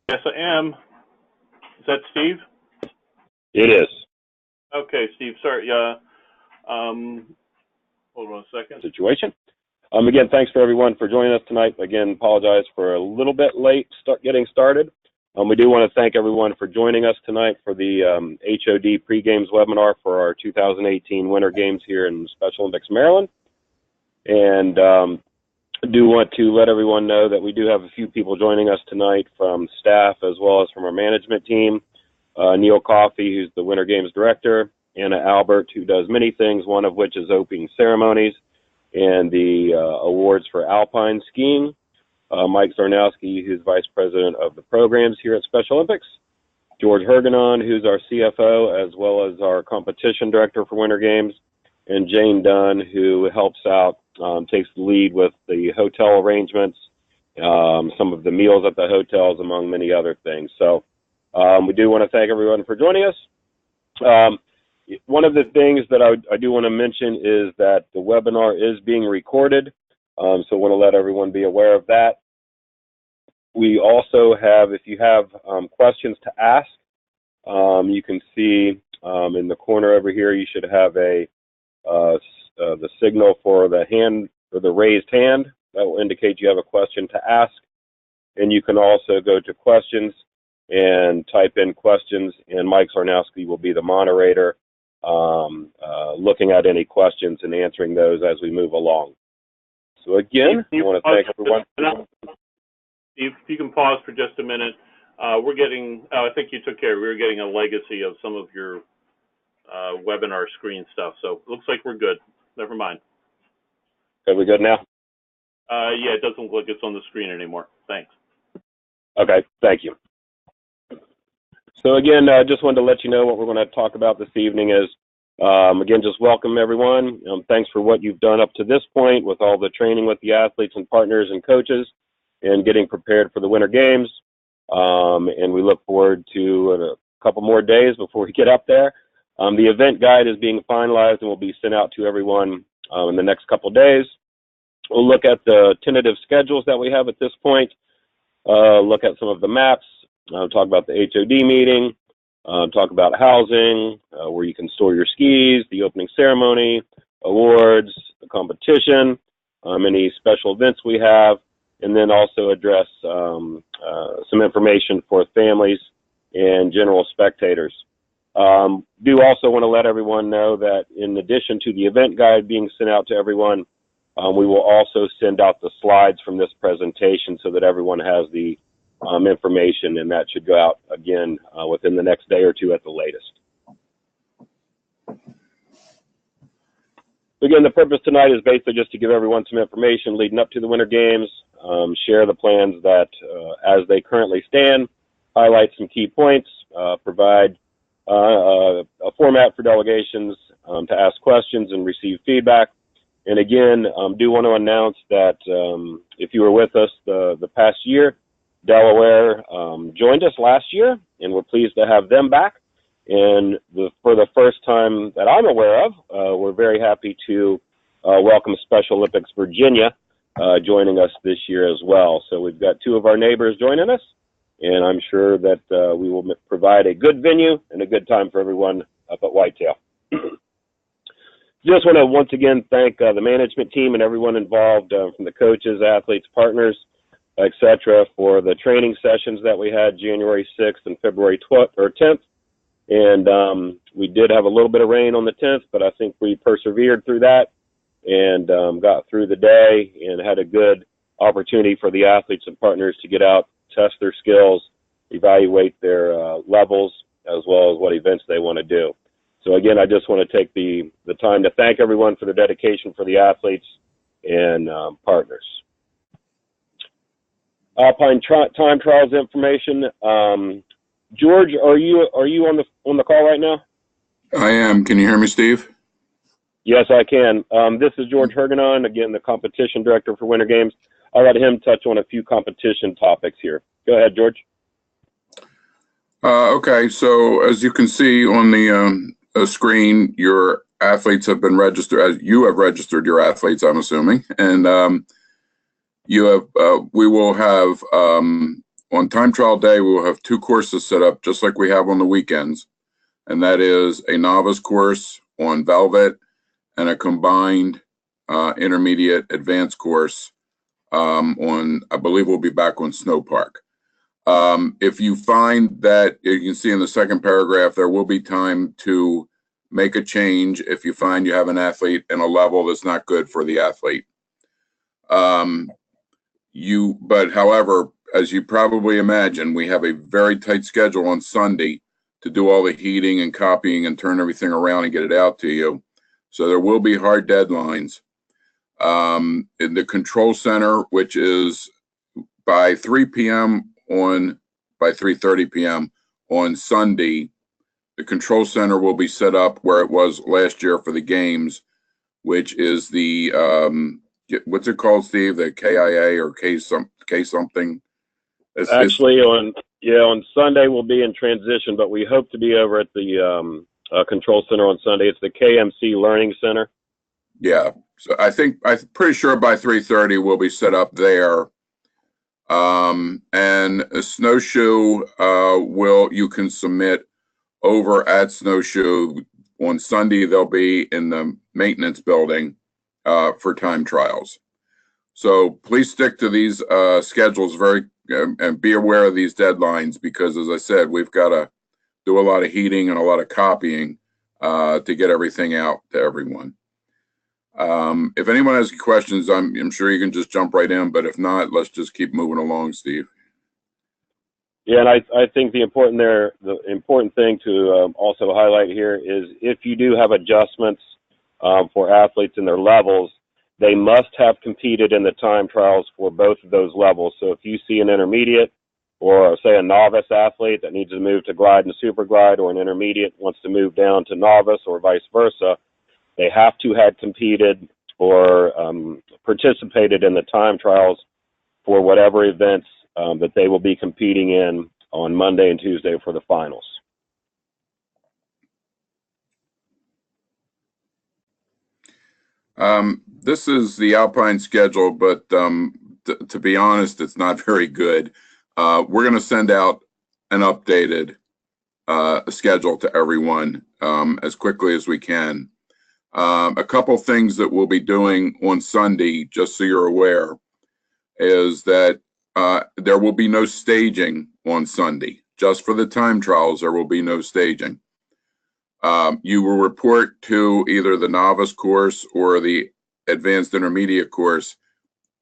Yes, I am. Is that Steve? It is. Okay, Steve. Sorry. Hold on a second. Situation. Again, thanks for everyone for joining us tonight. Again, apologize for a little bit late getting started. We do want to thank everyone for joining us tonight for the HOD pre-games webinar for our 2018 Winter Games here in Special Olympics, Maryland. And I do want to let everyone know that we do have a few people joining us tonight from staff as well as from our management team. Neil Coffey, who's the Winter Games director, Anna Albert, who does many things, one of which is opening ceremonies and the awards for alpine skiing. Mike Zarnowski, who's vice president of the programs here at Special Olympics. George Hergenon, who's our CFO, as well as our competition director for Winter Games. And Jane Dunn, who helps out, takes the lead with the hotel arrangements, some of the meals at the hotels, among many other things. So we do want to thank everyone for joining us. One of the things that I do want to mention is that the webinar is being recorded, so I want to let everyone be aware of that. We also have, if you have questions to ask, you can see in the corner over here, you should have the signal for the hand, or the raised hand. That will indicate you have a question to ask. And you can also go to questions and type in questions, and Mike Zarnowski will be the moderator, looking at any questions and answering those as we move along. So again, I want to thank everyone. If you can pause for just a minute, we're getting, I think you took care, we were getting a legacy of some of your webinar screen stuff, so it looks like we're good. Never mind. Are we good now? Yeah, it doesn't look like it's on the screen anymore. Thanks. Okay, thank you. So again, I just wanted to let you know what we're going to talk about this evening is, again, just welcome everyone. Thanks for what you've done up to this point with all the training with the athletes and partners and coaches and getting prepared for the Winter Games. And we look forward to a couple more days before we get up there. The event guide is being finalized and will be sent out to everyone in the next couple days. We'll look at the tentative schedules that we have at this point, look at some of the maps, talk about the HOD meeting, talk about housing, where you can store your skis, the opening ceremony, awards, the competition, any special events we have, and then also address some information for families and general spectators. Do also want to let everyone know that in addition to the event guide being sent out to everyone, we will also send out the slides from this presentation so that everyone has the information, and that should go out again within the next day or two at the latest. Again, the purpose tonight is basically just to give everyone some information leading up to the Winter Games, share the plans that as they currently stand, highlight some key points, provide a format for delegations to ask questions and receive feedback. And again, do want to announce that if you were with us the past year, Delaware joined us last year, and we're pleased to have them back. And for the first time that I'm aware of, we're very happy to welcome Special Olympics Virginia joining us this year as well. So we've got two of our neighbors joining us, and I'm sure that we will provide a good venue and a good time for everyone up at Whitetail. Just want to once again thank the management team and everyone involved, from the coaches, athletes, partners, etc., for the training sessions that we had January 6th and February 10th. And we did have a little bit of rain on the 10th, but I think we persevered through that and got through the day and had a good opportunity for the athletes and partners to get out, test their skills, evaluate their levels, as well as what events they want to do. So again, I just want to take the time to thank everyone for their dedication for the athletes and partners. Alpine time trials information. George, are you on the call right now? I am. Can you hear me, Steve? Yes, I can. This is George Hergenon, again, the competition director for Winter Games. I'll let him touch on a few competition topics here. Go ahead, George. Okay, so as you can see on the screen, your athletes have been registered, as you have registered your athletes, I'm assuming, and you have. We will have on time trial day, we will have 2 courses set up just like we have on the weekends. And that is a novice course on Velvet and a combined intermediate advanced course on, I believe we'll be back on Snow Park. If you find that, you can see in the second paragraph, there will be time to make a change if you find you have an athlete in a level that's not good for the athlete. But however, as you probably imagine, we have a very tight schedule on Sunday to do all the heating and copying and turn everything around and get it out to you. So there will be hard deadlines. In the control center, which is by 3 p.m. by 3:30 p.m. on Sunday, the control center will be set up where it was last year for the games, which is the, what's it called, Steve? The KIA or K something? Actually, on Sunday we'll be in transition, but we hope to be over at the control center on Sunday. It's the KMC Learning Center. Yeah, so I'm pretty sure by 3:30 we'll be set up there. And a snowshoe you can submit over at Snowshoe. On Sunday they'll be in the maintenance building for time trials. So please stick to these schedules and be aware of these deadlines, because as I said, we've got to do a lot of heating and a lot of copying to get everything out to everyone. If anyone has questions, I'm sure you can just jump right in, but if not, let's just keep moving along, Steve. Yeah, and I think the important thing to also highlight here is if you do have adjustments for athletes in their levels, they must have competed in the time trials for both of those levels. So if you see an intermediate or say a novice athlete that needs to move to glide and super glide, or an intermediate wants to move down to novice or vice versa, they have to have competed or participated in the time trials for whatever events that they will be competing in on Monday and Tuesday for the finals. This is the Alpine schedule, but to be honest, it's not very good. We're going to send out an updated schedule to everyone as quickly as we can. A couple things that we'll be doing on Sunday, just so you're aware, is that there will be no staging on Sunday. Just for the time trials, there will be no staging. You will report to either the novice course or the advanced intermediate course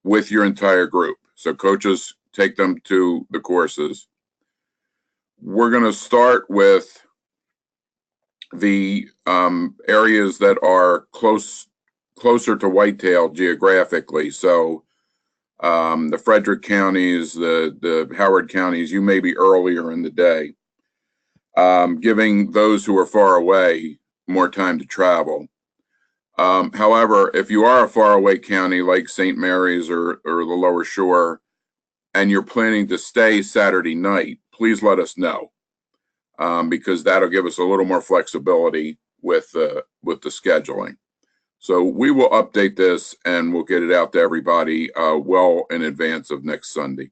with your entire group. So coaches take them to the courses. We're going to start with the areas that are closer to Whitetail geographically. So the Frederick counties, the Howard counties, you may be earlier in the day, giving those who are far away more time to travel. However, if you are a faraway county like St. Mary's or the Lower Shore, and you're planning to stay Saturday night, please let us know, because that'll give us a little more flexibility with the scheduling. So we will update this and we'll get it out to everybody well in advance of next Sunday.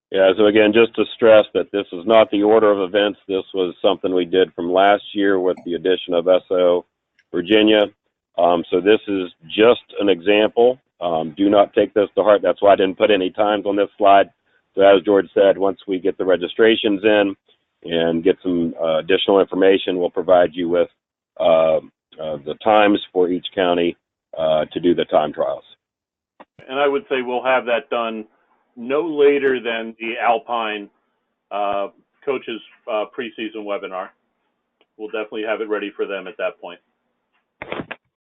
Yeah, so again, just to stress that this is not the order of events. This was something we did from last year with the addition of SO Virginia. So this is just an example. Do not take this to heart. That's why I didn't put any times on this slide. So as George said, once we get the registrations in and get some additional information, we'll provide you with the times for each county to do the time trials. And I would say we'll have that done no later than the Alpine coaches preseason webinar. We'll definitely have it ready for them at that point.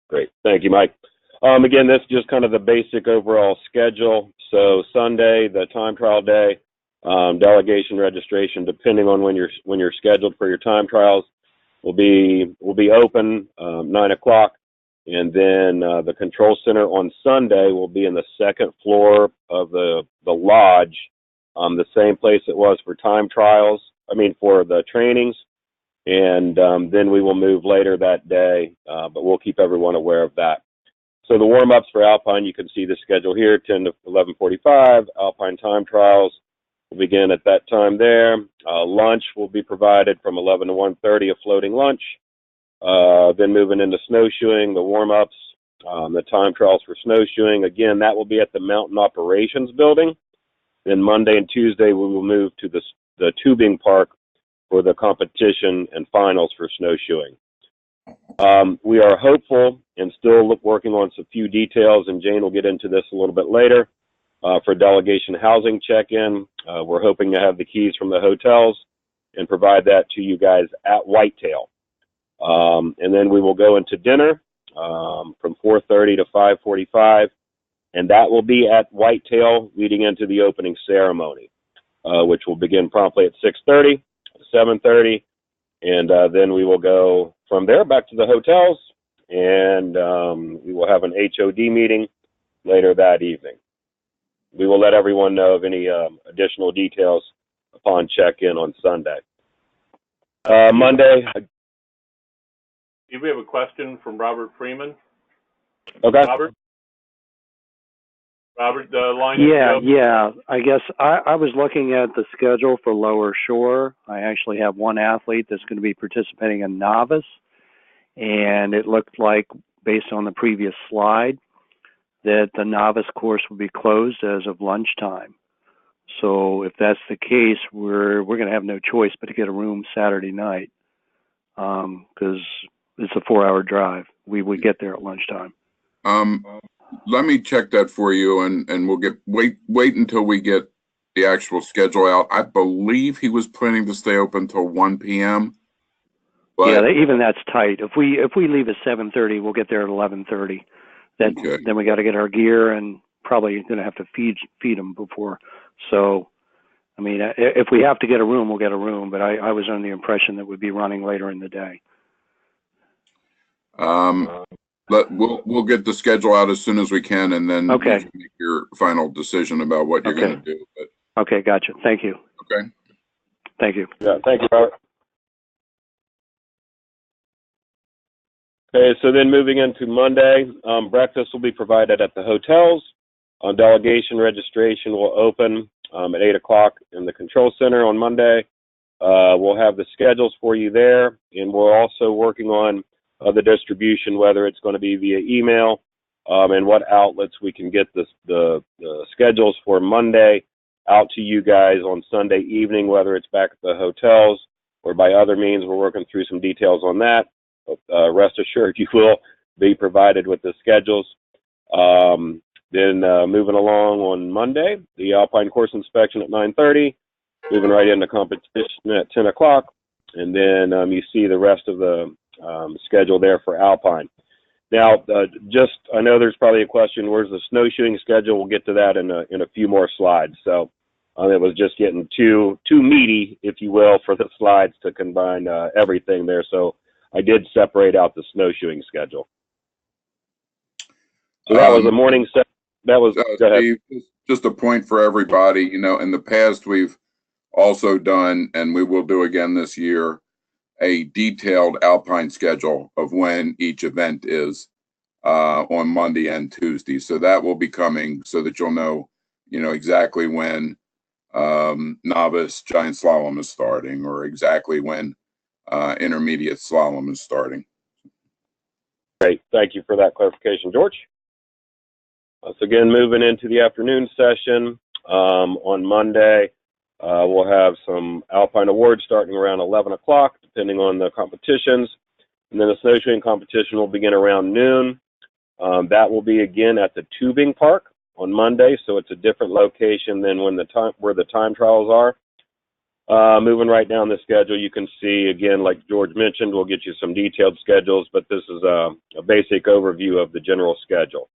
Great. Thank you, Mike. Again, this is just kind of the basic overall schedule. So Sunday, the time trial day, delegation registration, depending on when you're scheduled for your time trials, will be open 9 o'clock. And then the control center on Sunday will be in the second floor of the lodge, the same place it was for time trials, for the trainings. And then we will move later that day, but we'll keep everyone aware of that. So the warm-ups for Alpine, you can see the schedule here, 10 to 11:45, Alpine time trials, We'll begin at that time there. Lunch will be provided from 11 to 1:30, a floating lunch. Then moving into snowshoeing, the warm-ups, the time trials for snowshoeing. Again, that will be at the Mountain Operations Building. Then Monday and Tuesday, we will move to the tubing park for the competition and finals for snowshoeing. We are hopeful and still working on some few details, and Jane will get into this a little bit later. For delegation housing check-in, we're hoping to have the keys from the hotels and provide that to you guys at Whitetail. And then we will go into dinner from 4:30 to 5:45, and that will be at Whitetail leading into the opening ceremony, which will begin promptly at 6:30 to 7:30, and then we will go from there back to the hotels, and we will have an HOD meeting later that evening. We will let everyone know of any additional details upon check-in on Sunday. Monday. We have a question from Robert Freeman. Okay. Robert, the line is open. Yeah. I guess I was looking at the schedule for Lower Shore. I actually have one athlete that's going to be participating in novice, and it looked like, based on the previous slide, that the novice course will be closed as of lunchtime. So if that's the case, we're going to have no choice but to get a room Saturday night, because it's a 4-hour drive. We would get there at lunchtime. Let me check that for you, and we'll wait until we get the actual schedule out. I believe he was planning to stay open till 1 p.m. But yeah, even that's tight. If we leave at 7:30, we'll get there at 11:30. Okay. Then we got to get our gear, and probably going to have to feed them before. So, I mean, if we have to get a room, we'll get a room. But I was under the impression that we'd be running later in the day. We'll get the schedule out as soon as we can, and then okay. You can make your final decision about what you're going to do. But, okay, gotcha. Thank you. Okay. Thank you. Yeah, thank you, Robert. Okay, so then moving into Monday, breakfast will be provided at the hotels. Delegation registration will open at 8 o'clock in the control center on Monday. We'll have the schedules for you there, and we're also working on the distribution, whether it's going to be via email and what outlets we can get the schedules for Monday out to you guys on Sunday evening, whether it's back at the hotels or by other means. We're working through some details on that. Rest assured, you will be provided with the schedules. Then moving along on Monday, the Alpine course inspection at 9:30, moving right into competition at 10 o'clock, and then you see the rest of the schedule there for Alpine. Now, I know there's probably a question, where's the snowshoeing schedule? We'll get to that in a few more slides. So it was just getting too meaty, if you will, for the slides to combine everything there. So I did separate out the snowshoeing schedule. So that was a morning set. That was, go ahead. Steve, just a point for everybody. You know, in the past, we've also done, and we will do again this year, a detailed Alpine schedule of when each event is on Monday and Tuesday. So that will be coming so that you'll know, exactly when novice giant slalom is starting, or exactly when intermediate slalom is starting. Great. Thank you for that clarification, George. So again, moving into the afternoon session on Monday, we'll have some Alpine awards starting around 11 o'clock, depending on the competitions. And then the snowshoeing competition will begin around noon. That will be again at the tubing park on Monday, so it's a different location than where the time trials are. Moving right down the schedule, you can see, again, like George mentioned, we'll get you some detailed schedules, but this is a basic overview of the general schedule.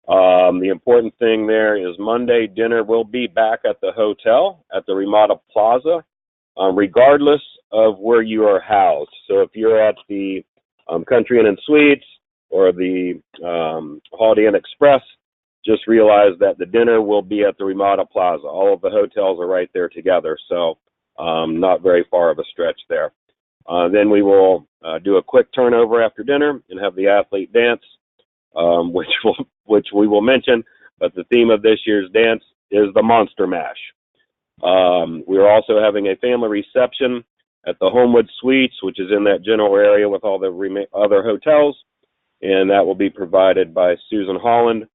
The important thing there is Monday dinner will be back at the hotel at the Ramada Plaza, regardless of where you are housed. So if you're at the Country Inn and Suites or the Holiday Inn Express, just realize that the dinner will be at the Ramada Plaza. All of the hotels are right there together, so not very far of a stretch there. Then we will do a quick turnover after dinner and have the athlete dance, which we will mention, but the theme of this year's dance is the Monster Mash. We are also having a family reception at the Homewood Suites, which is in that general area with all the other hotels, and that will be provided by Susan Holland,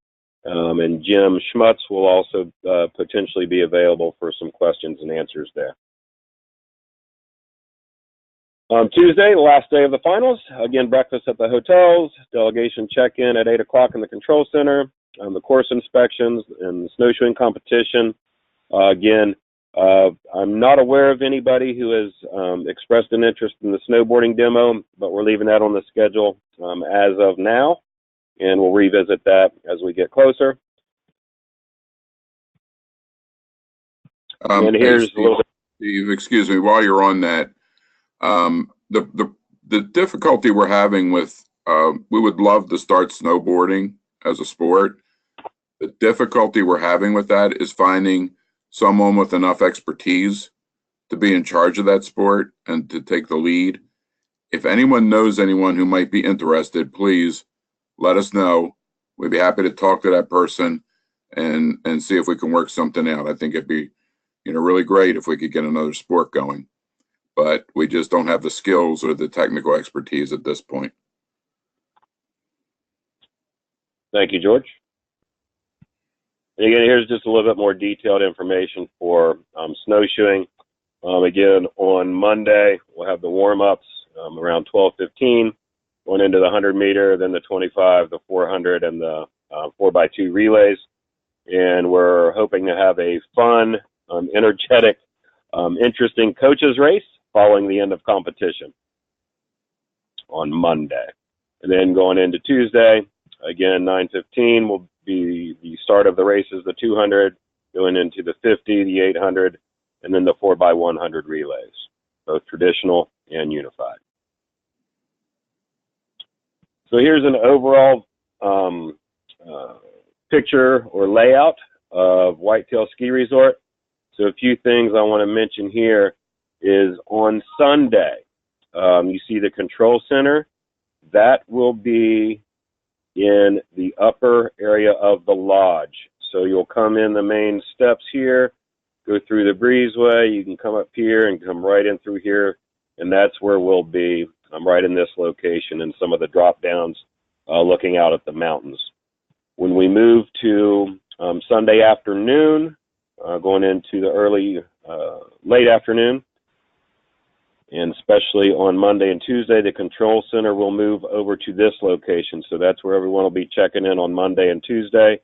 and Jim Schmutz will also potentially be available for some questions and answers there. Tuesday, the last day of the finals, again, breakfast at the hotels, delegation check-in at 8 o'clock in the control center, the course inspections and the snowshoeing competition. Again, I'm not aware of anybody who has expressed an interest in the snowboarding demo, but we're leaving that on the schedule as of now, and we'll revisit that as we get closer. And here's hey, Steve, a little bit. Steve, excuse me, while you're on that, the difficulty we're having with, we would love to start snowboarding as a sport. The difficulty we're having with that is finding someone with enough expertise to be in charge of that sport and to take the lead. If anyone knows anyone who might be interested, please let us know. We'd be happy to talk to that person and see if we can work something out. I think it'd be, really great if we could get another sport going, but we just don't have the skills or the technical expertise at this point. Thank you, George. And again, here's just a little bit more detailed information for snowshoeing. Again, on Monday, we'll have the warm-ups around 12:15, going into the 100-meter, then the 25, the 400, and the 4x2 relays. And we're hoping to have a fun, energetic, interesting coaches race following the end of competition on Monday. And then going into Tuesday, again, 9:15 will be the start of the races, the 200, going into the 50, the 800, and then the 4x100 relays, both traditional and unified. So here's an overall picture or layout of Whitetail Ski Resort. So a few things I want to mention here is on Sunday, you see the control center. That will be in the upper area of the lodge. So you'll come in the main steps here, go through the breezeway, you can come up here and come right in through here, and that's where we'll be. I'm right in this location and some of the drop downs looking out at the mountains. When we move to Sunday afternoon, going into the late afternoon, and especially on Monday and Tuesday, the control center will move over to this location. So that's where everyone will be checking in on Monday and Tuesday.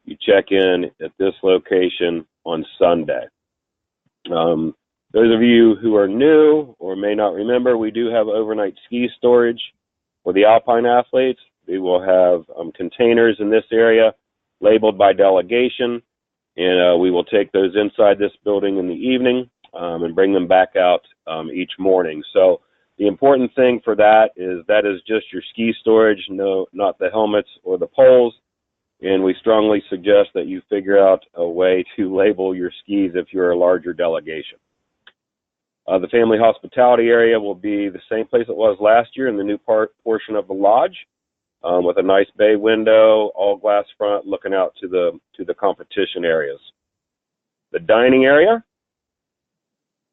You check in at this location on Sunday. Those of you who are new or may not remember, we do have overnight ski storage for the Alpine athletes. We will have containers in this area labeled by delegation, and we will take those inside this building in the evening and bring them back out each morning. So the important thing for that is just your ski storage, no, not the helmets or the poles. And we strongly suggest that you figure out a way to label your skis if you're a larger delegation. The family hospitality area will be the same place it was last year in the new portion of the lodge, with a nice bay window, all glass front, looking out to the competition areas. The dining area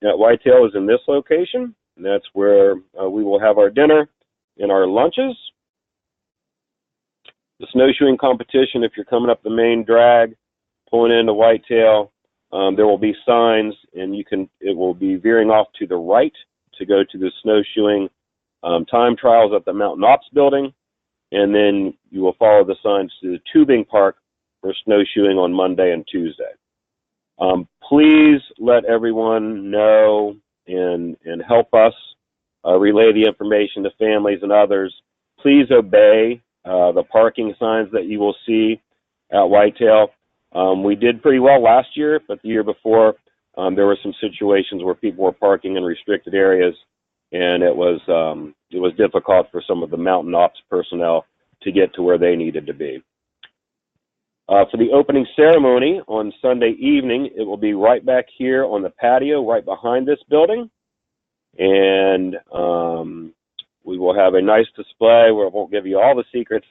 at Whitetail is in this location, and that's where we will have our dinner and our lunches. The snowshoeing competition, if you're coming up the main drag, pulling into Whitetail, there will be signs, and it will be veering off to the right to go to the snowshoeing time trials at the Mountain Ops building, and then you will follow the signs to the tubing park for snowshoeing on Monday and Tuesday. Please let everyone know and help us relay the information to families and others. Please obey the parking signs that you will see at Whitetail. We did pretty well last year, but the year before, there were some situations where people were parking in restricted areas, and it was difficult for some of the mountain ops personnel to get to where they needed to be. For the opening ceremony on Sunday evening, it will be right back here on the patio, right behind this building, and we will have a nice display where I won't give you all the secrets,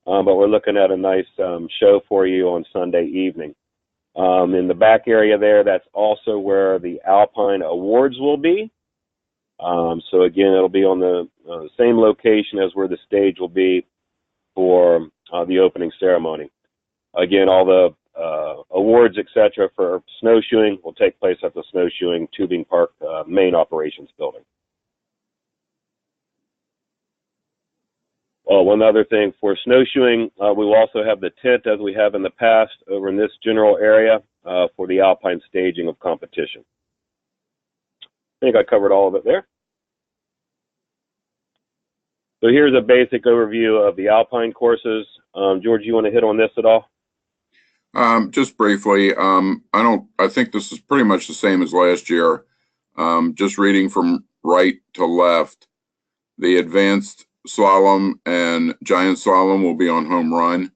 but we're looking at a nice show for you on Sunday evening. In the back area there, that's also where the Alpine Awards will be. So again, it'll be on the same location as where the stage will be for the opening ceremony. Again, all the awards, etc., for snowshoeing will take place at the Snowshoeing Tubing Park main operations building. One other thing, for snowshoeing, we will also have the tent, as we have in the past, over in this general area for the alpine staging of competition. I think I covered all of it there. So here's a basic overview of the alpine courses. George, you want to hit on this at all? Just briefly, I think this is pretty much the same as last year. Just reading from right to left, the advanced slalom and giant slalom will be on home run.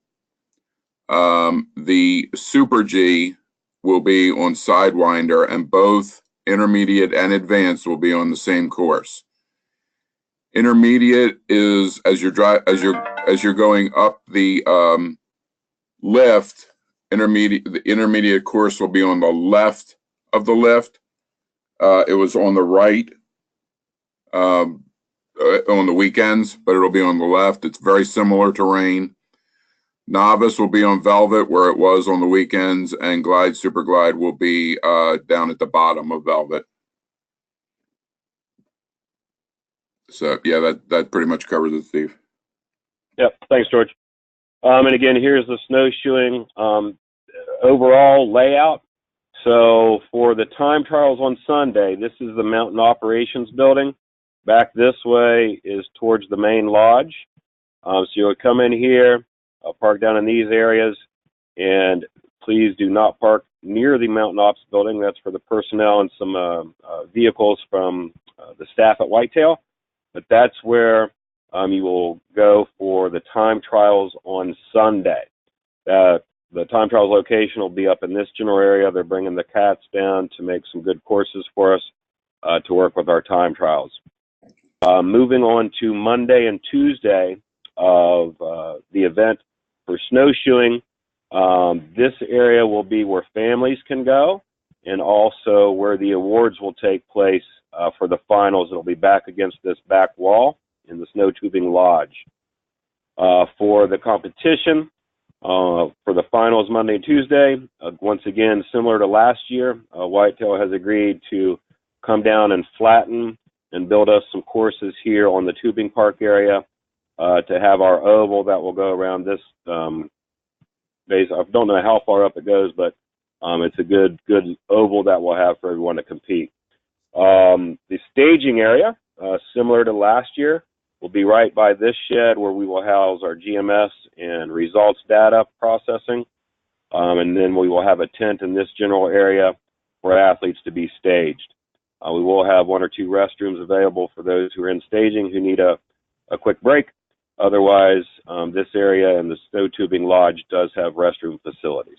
The Super G will be on Sidewinder, and both intermediate and advanced will be on the same course. Intermediate is as you're going up the lift. The intermediate course will be on the left of the lift. It was on the right on the weekends, but it'll be on the left. It's very similar terrain. Novice will be on Velvet, where it was on the weekends, and Glide Super Glide will be down at the bottom of Velvet. So yeah, that pretty much covers it, Steve. Yep, thanks, George. And again, here's the snowshoeing overall layout. So for the time trials on Sunday, this is the Mountain Operations Building. Back this way is towards the main lodge. So you'll come in here, park down in these areas, and please do not park near the Mountain Ops Building. That's for the personnel and some vehicles from the staff at Whitetail. But that's where you will go for the time trials on Sunday. The time trials location will be up in this general area. They're bringing the cats down to make some good courses for us to work with our time trials. Moving on to Monday and Tuesday of the event for snowshoeing, this area will be where families can go, and also where the awards will take place for the finals. It'll be back against this back wall in the Snow Tubing Lodge. For the competition, for the finals Monday and Tuesday, once again, similar to last year, Whitetail has agreed to come down and flatten and build us some courses here on the tubing park area to have our oval that will go around this base. I don't know how far up it goes, but it's a good oval that we'll have for everyone to compete. The staging area, similar to last year, will be right by this shed where we will house our GMS and results data processing. And then we will have a tent in this general area for athletes to be staged. We will have 1 or 2 restrooms available for those who are in staging who need a quick break. Otherwise, this area and the Snow Tubing Lodge does have restroom facilities.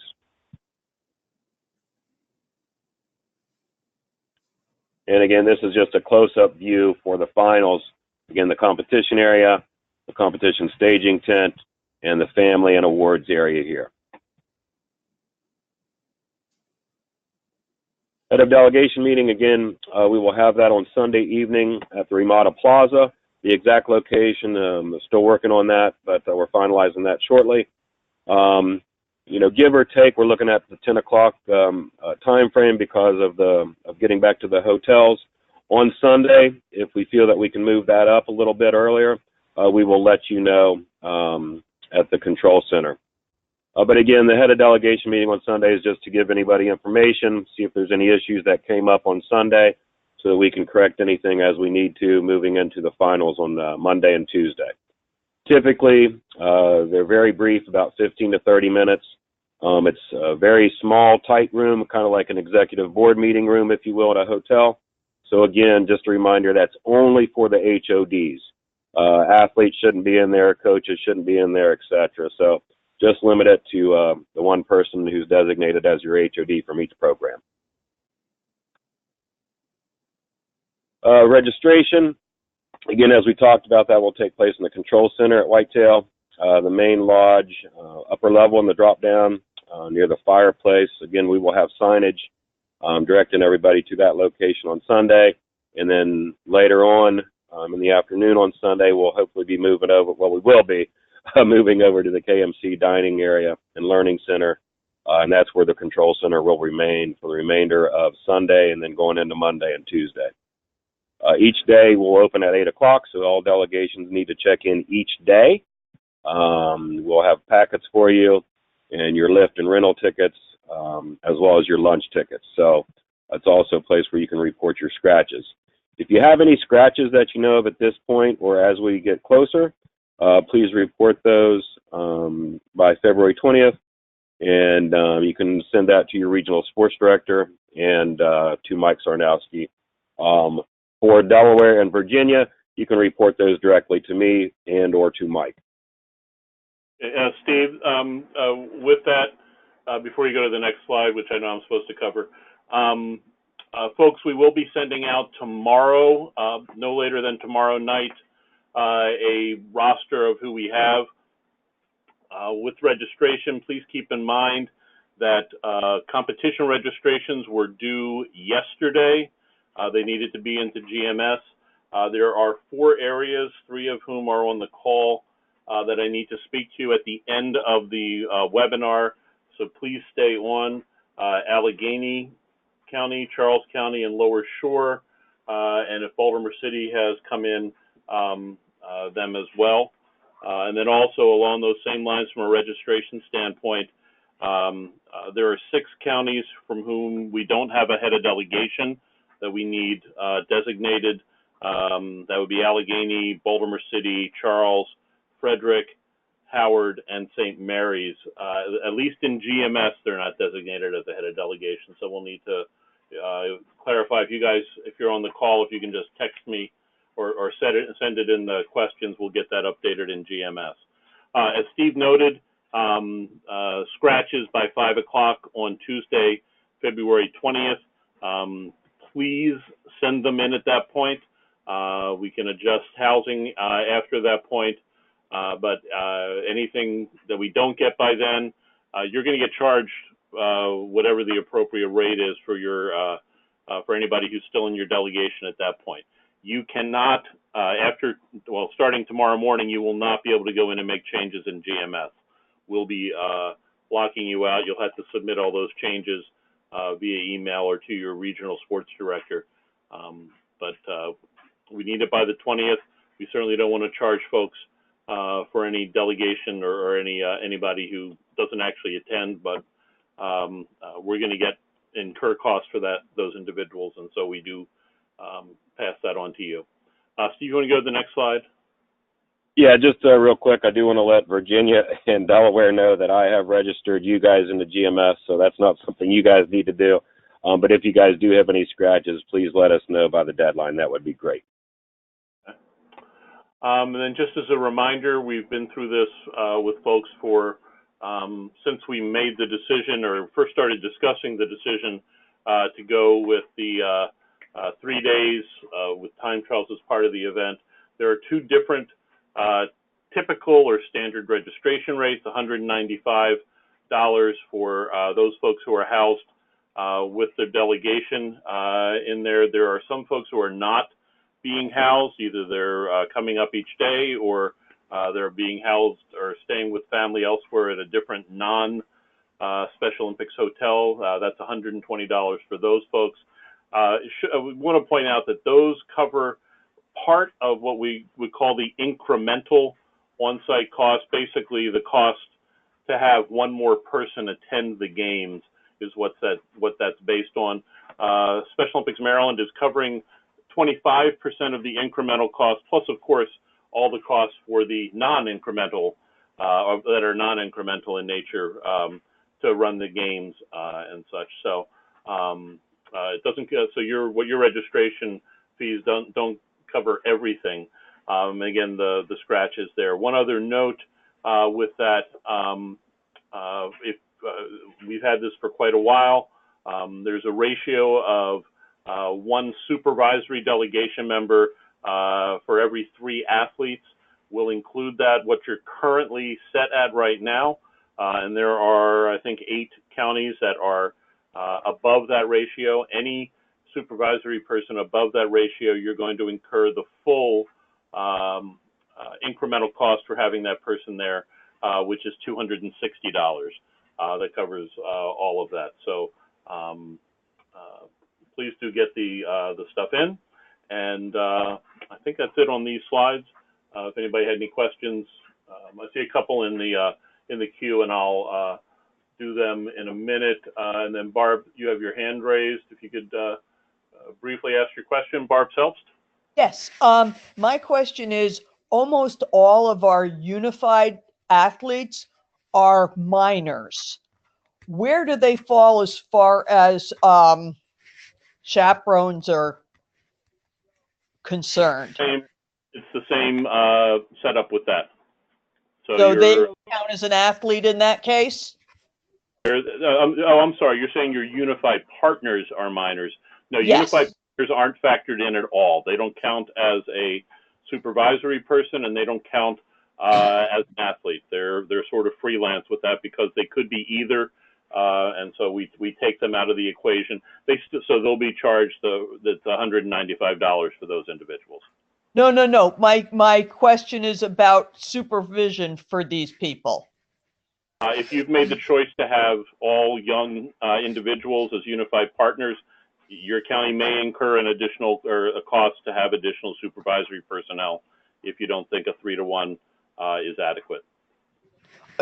And again, this is just a close-up view for the finals. Again, the competition area, the competition staging tent, and the family and awards area here. Head of Delegation meeting, again, we will have that on Sunday evening at the Ramada Plaza. The exact location, still working on that, but we're finalizing that shortly. You know, give or take, we're looking at the 10 o'clock time frame because of getting back to the hotels. On Sunday, if we feel that we can move that up a little bit earlier, we will let you know at the control center. But again, the head of delegation meeting on Sunday is just to give anybody information, see if there's any issues that came up on Sunday so that we can correct anything as we need to moving into the finals on Monday and Tuesday. Typically, they're very brief, about 15 to 30 minutes. It's a very small, tight room, kind of like an executive board meeting room, if you will, at a hotel. So again, just a reminder, that's only for the HODs. Athletes shouldn't be in there, coaches shouldn't be in there, etc. So just limit it to the one person who's designated as your HOD from each program. Registration, again, as we talked about, that will take place in the control center at Whitetail. The main lodge, upper level in the drop down near the fireplace. Again, we will have signage directing everybody to that location on Sunday. And then later on in the afternoon on Sunday, we'll hopefully be moving over. Well, we will be moving over to the KMC dining area and learning center. And that's where the control center will remain for the remainder of Sunday and then going into Monday and Tuesday. Each day will open at 8 o'clock, so all delegations need to check in each day. We'll have packets for you and your lift and rental tickets, as well as your lunch tickets. So that's also a place where you can report your scratches. If you have any scratches that you know of at this point or as we get closer, please report those by February 20th, and you can send that to your regional sports director and to Mike Sarnowski. For Delaware and Virginia, you can report those directly to me and or to Mike. Steve, with that, before you go to the next slide, which I know I'm supposed to cover, folks, we will be sending out tomorrow, no later than tomorrow night, a roster of who we have. With registration, please keep in mind that competition registrations were due yesterday. They needed to be into GMS. There are 4 areas, 3 of whom are on the call that I need to speak to at the end of the webinar. So please stay on. Allegheny County, Charles County, and Lower Shore. And if Baltimore City has come in, them as well. And then also along those same lines from a registration standpoint, there are 6 counties from whom we don't have a head of delegation that we need designated. That would be Allegheny, Baltimore City, Charles, Frederick, Howard, and St. Mary's. At least in GMS, they're not designated as a head of delegation. So we'll need to clarify if you're on the call, if you can just text me or send it in the questions, we'll get that updated in GMS. As Steve noted, scratches by 5 o'clock on Tuesday, February 20th. Please send them in at that point. We can adjust housing after that point, but anything that we don't get by then, you're going to get charged whatever the appropriate rate is for your for anybody who's still in your delegation at that point. You cannot, starting tomorrow morning, you will not be able to go in and make changes in GMS. We'll be locking you out. You'll have to submit all those changes via email or to your regional sports director. But we need it by the 20th. We certainly don't want to charge folks for any delegation or anybody who doesn't actually attend, but we're going to incur costs for those individuals, and so we do pass that on to you. Steve, you want to go to the next slide? Yeah, just real quick, I do want to let Virginia and Delaware know that I have registered you guys into GMS, so that's not something you guys need to do. But if you guys do have any scratches, please let us know by the deadline. That would be great. Okay. And then just as a reminder, we've been through this with folks for since we made the decision or first started discussing the decision to go with the 3 days with time trials as part of the event. There are 2 different typical or standard registration rates, $195 for those folks who are housed with their delegation in there. There are some folks who are not being housed, either they're coming up each day or they're being housed or staying with family elsewhere at a different non-Special Olympics hotel. That's $120 for those folks. I want to point out that those cover part of what we would call the incremental on-site cost. Basically, the cost to have one more person attend the games is what that's based on. Special Olympics Maryland is covering 25% of the incremental cost, plus, of course, all the costs for the non-incremental that are non-incremental in nature to run the games and such. So it doesn't. So your registration fees don't cover everything. Again, the scratch is there. One other note with that, if we've had this for quite a while, there's a ratio of 1 supervisory delegation member for every 3 athletes. We'll include that. What you're currently set at right now and there are, I think, 8 counties that are above that ratio. Any supervisory person above that ratio, you're going to incur the full incremental cost for having that person there, which is $260. That covers all of that. So please do get the stuff in, and I think that's it on these slides. If anybody had any questions, I see a couple in the queue, and I'll do them in a minute. And then Barb, you have your hand raised. If you could briefly ask your question, Barb Selbst. Yes. My question is, almost all of our unified athletes are minors. Where do they fall as far as chaperones are concerned? It's the same setup with that. So they count as an athlete in that case? I'm sorry. You're saying your unified partners are minors. No, yes. Unified partners aren't factored in at all. They don't count as a supervisory person, and they don't count as an athlete. They're sort of freelance with that because they could be either, and so we take them out of the equation. So they'll be charged the $195 for those individuals. No. My question is about supervision for these people. If you've made the choice to have all young individuals as unified partners, your county may incur an additional or a cost to have additional supervisory personnel if you don't think a 3-to-1 is adequate.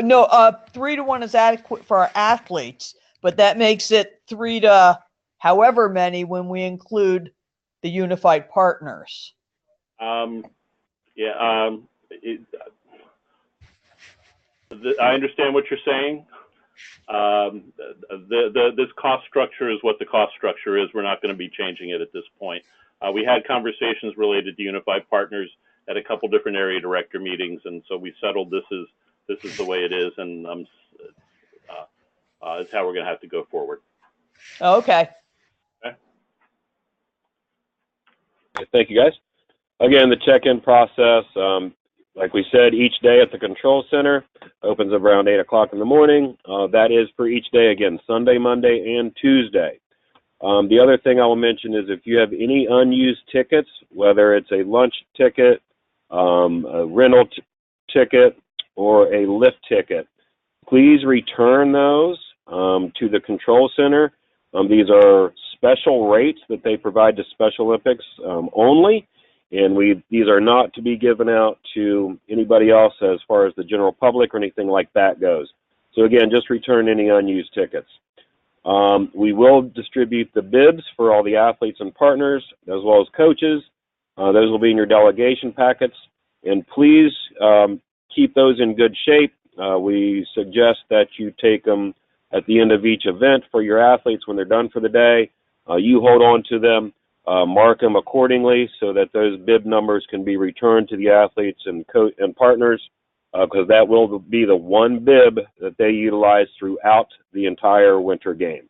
No, 3-to-1 is adequate for our athletes, but that makes it 3 to however many when we include the unified partners. I understand what you're saying. This cost structure is what the cost structure is. We're not going to be changing it at this point. We had conversations related to unified partners at a couple different area director meetings, and so we settled this is the way it is, and it's how we're going to have to go forward. Okay. Thank you, guys. Again, the check-in process, like we said, each day at the control center opens around 8 o'clock in the morning. That is for each day, again, Sunday, Monday, and Tuesday. The other thing I will mention is if you have any unused tickets, whether it's a lunch ticket, a rental ticket, or a lift ticket, please return those to the control center. These are special rates that they provide to Special Olympics only, and these are not to be given out to anybody else as far as the general public or anything like that goes. So again, just return any unused tickets. We will distribute the bibs for all the athletes and partners, as well as coaches. Those will be in your delegation packets, and please keep those in good shape. We suggest that you take them at the end of each event for your athletes when they're done for the day. You hold on to them, mark them accordingly so that those bib numbers can be returned to the athletes and partners, because that will be the one bib that they utilize throughout the entire winter games.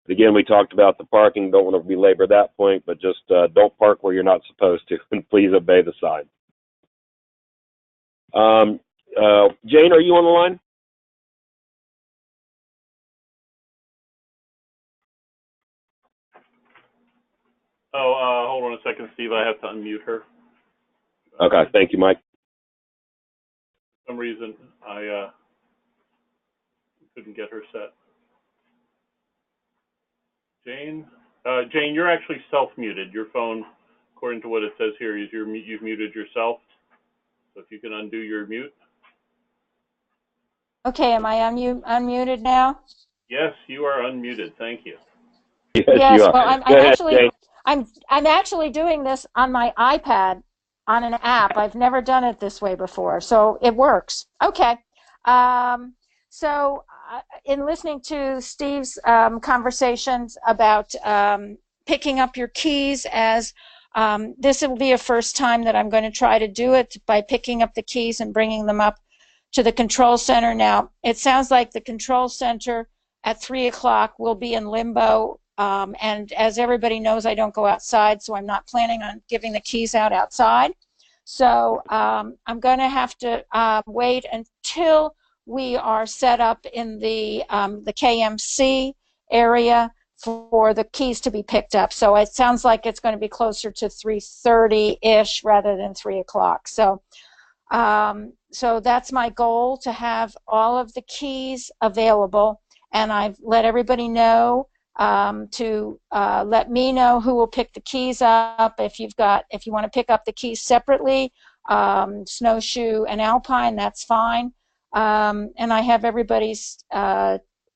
Again, we talked about the parking. Don't want to belabor that point, but just don't park where you're not supposed to, and please obey the sign. Jane, are you on the line? Oh, hold on a second, Steve. I have to unmute her. Okay, thank you, Mike. For some reason, I couldn't get her set. Jane, you're actually self-muted. Your phone, according to what it says here, is you've muted yourself. So if you can undo your mute. Okay, am I unmuted now? Yes, you are unmuted. Thank you. Yes, you are. Well, I'm actually doing this on my iPad on an app. I've never done it this way before, so it works. Okay. So in listening to Steve's conversations about picking up your keys, as this will be a first time that I'm going to try to do it by picking up the keys and bringing them up to the control center. Now, it sounds like the control center at 3 o'clock will be in limbo. And as everybody knows, I don't go outside, so I'm not planning on giving the keys out outside. So I'm going to have to wait until we are set up in the KMC area for the keys to be picked up. So it sounds like it's going to be closer to 3:30-ish rather than 3 o'clock. So, so that's my goal, to have all of the keys available. And I've let everybody know to let me know who will pick the keys up. If you want to pick up the keys separately, snowshoe and alpine, that's fine. And I have everybody's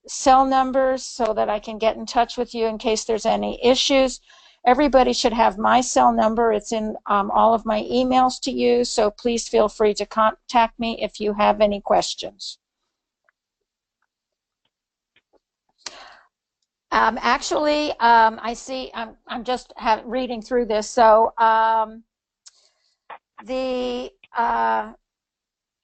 cell numbers so that I can get in touch with you in case there's any issues. Everybody should have my cell number. It's in all of my emails to you, so please feel free to contact me if you have any questions. Actually, I see, I'm just reading through this. So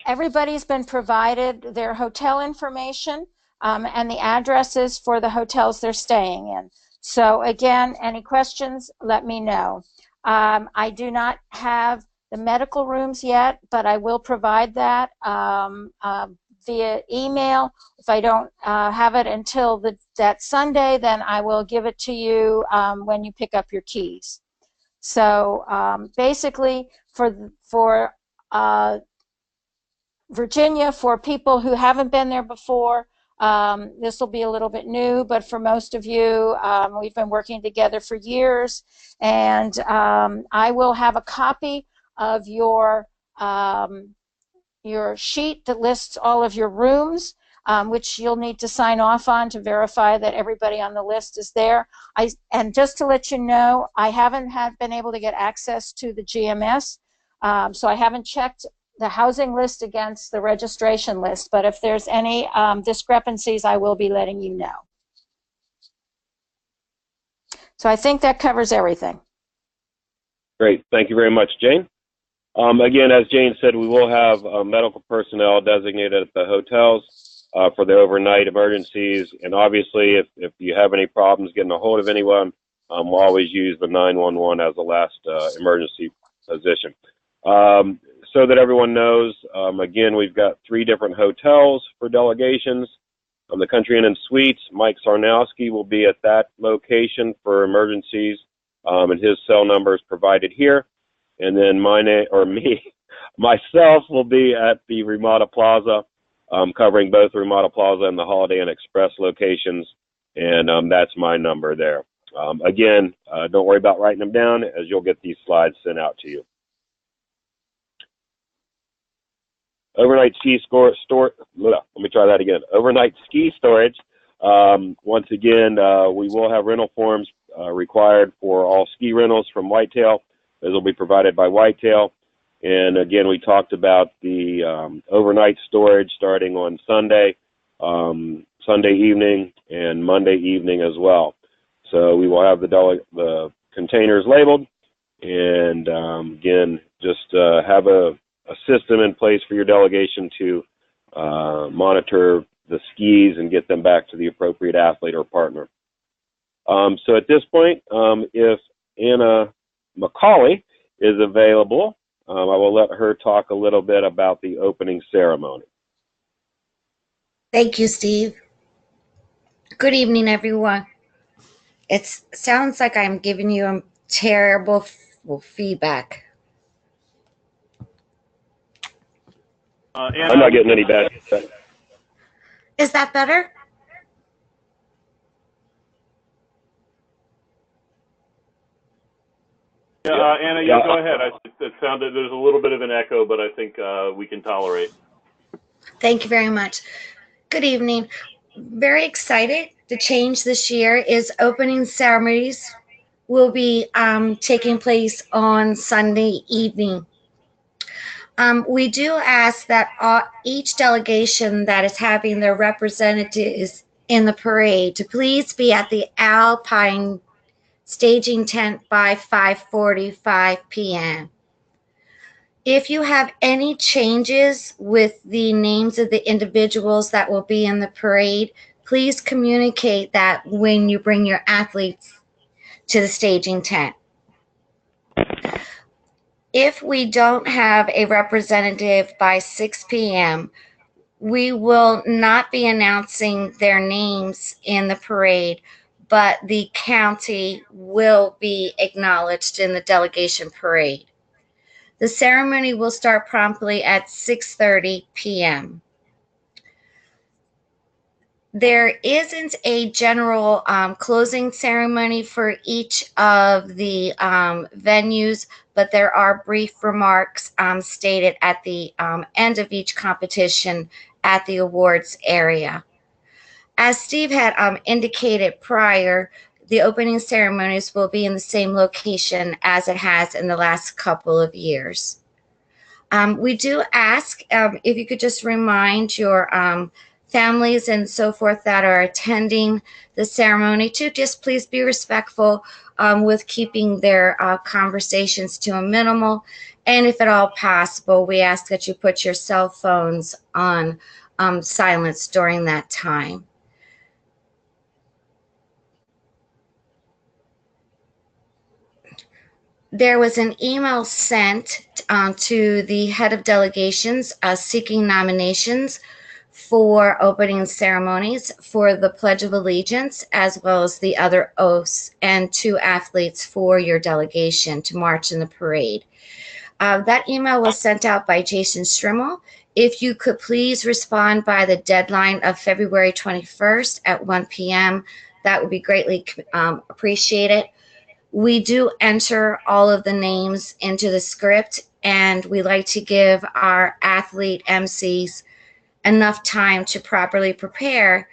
everybody's been provided their hotel information and the addresses for the hotels they're staying in. So again, any questions, let me know. I do not have the medical rooms yet, but I will provide that via email. If I don't have it until that Sunday, then I will give it to you when you pick up your keys. So basically, for Virginia, for people who haven't been there before, this will be a little bit new, but for most of you, we've been working together for years, and I will have a copy of your sheet that lists all of your rooms, which you'll need to sign off on to verify that everybody on the list is there. And just to let you know, I haven't been able to get access to the GMS, so I haven't checked the housing list against the registration list, but if there's any discrepancies, I will be letting you know. So I think that covers everything. Great. Thank you very much, Jane. Again, as Jane said, we will have medical personnel designated at the hotels for the overnight emergencies. And obviously, if you have any problems getting a hold of anyone, we'll always use the 911 as the last emergency position. So that everyone knows, again, we've got 3 different hotels for delegations. The Country Inn and Suites, Mike Sarnowski will be at that location for emergencies, and his cell number is provided here. And then myself will be at the Ramada Plaza, covering both Ramada Plaza and the Holiday Inn Express locations, and that's my number there. Again, don't worry about writing them down, as you'll get these slides sent out to you. Overnight ski Overnight ski storage. Once again, we will have rental forms required for all ski rentals from Whitetail. Those will be provided by Whitetail. And again, we talked about the overnight storage starting on Sunday evening, and Monday evening as well. So we will have the containers labeled, and again, just have a system in place for your delegation to monitor the skis and get them back to the appropriate athlete or partner. So at this point, if Anna McCauley is available, I will let her talk a little bit about the opening ceremony. Thank you, Steve. Good evening, everyone. It sounds like I'm giving you terrible feedback. I'm not getting any bad. Is that better? Yeah, Anna, yeah, go ahead. It sounded there's a little bit of an echo, but I think we can tolerate. Thank you very much. Good evening. Very excited. The change this year is opening ceremonies will be taking place on Sunday evening. We do ask that each delegation that is having their representatives in the parade to please be at the Alpine staging tent by 5:45 p.m. If you have any changes with the names of the individuals that will be in the parade, please communicate that when you bring your athletes to the staging tent. If we don't have a representative by 6 p.m., We will not be announcing their names in the parade, but the county will be acknowledged in the delegation parade. The ceremony will start promptly at 6:30 p.m. There isn't a general closing ceremony for each of the venues, but there are brief remarks stated at the end of each competition at the awards area. As Steve had indicated prior, the opening ceremonies will be in the same location as it has in the last couple of years. We do ask if you could just remind your families and so forth that are attending the ceremony to just please be respectful with keeping their conversations to a minimal. And if at all possible, we ask that you put your cell phones on silence during that time. There was an email sent to the head of delegations seeking nominations for opening ceremonies for the Pledge of Allegiance, as well as the other oaths, and 2 athletes for your delegation to march in the parade. That email was sent out by Jason Strimmel. If you could please respond by the deadline of February 21st at 1 p.m., that would be greatly appreciated. We do enter all of the names into the script, and we like to give our athlete MCs enough time to properly prepare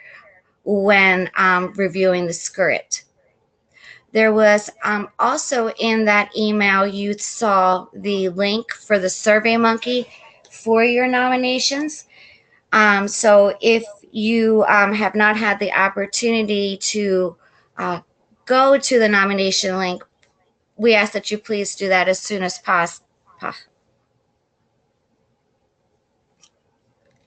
when reviewing the script. There was also in that email, you saw the link for the SurveyMonkey for your nominations. So if you have not had the opportunity to go to the nomination link, we ask that you please do that as soon as possible.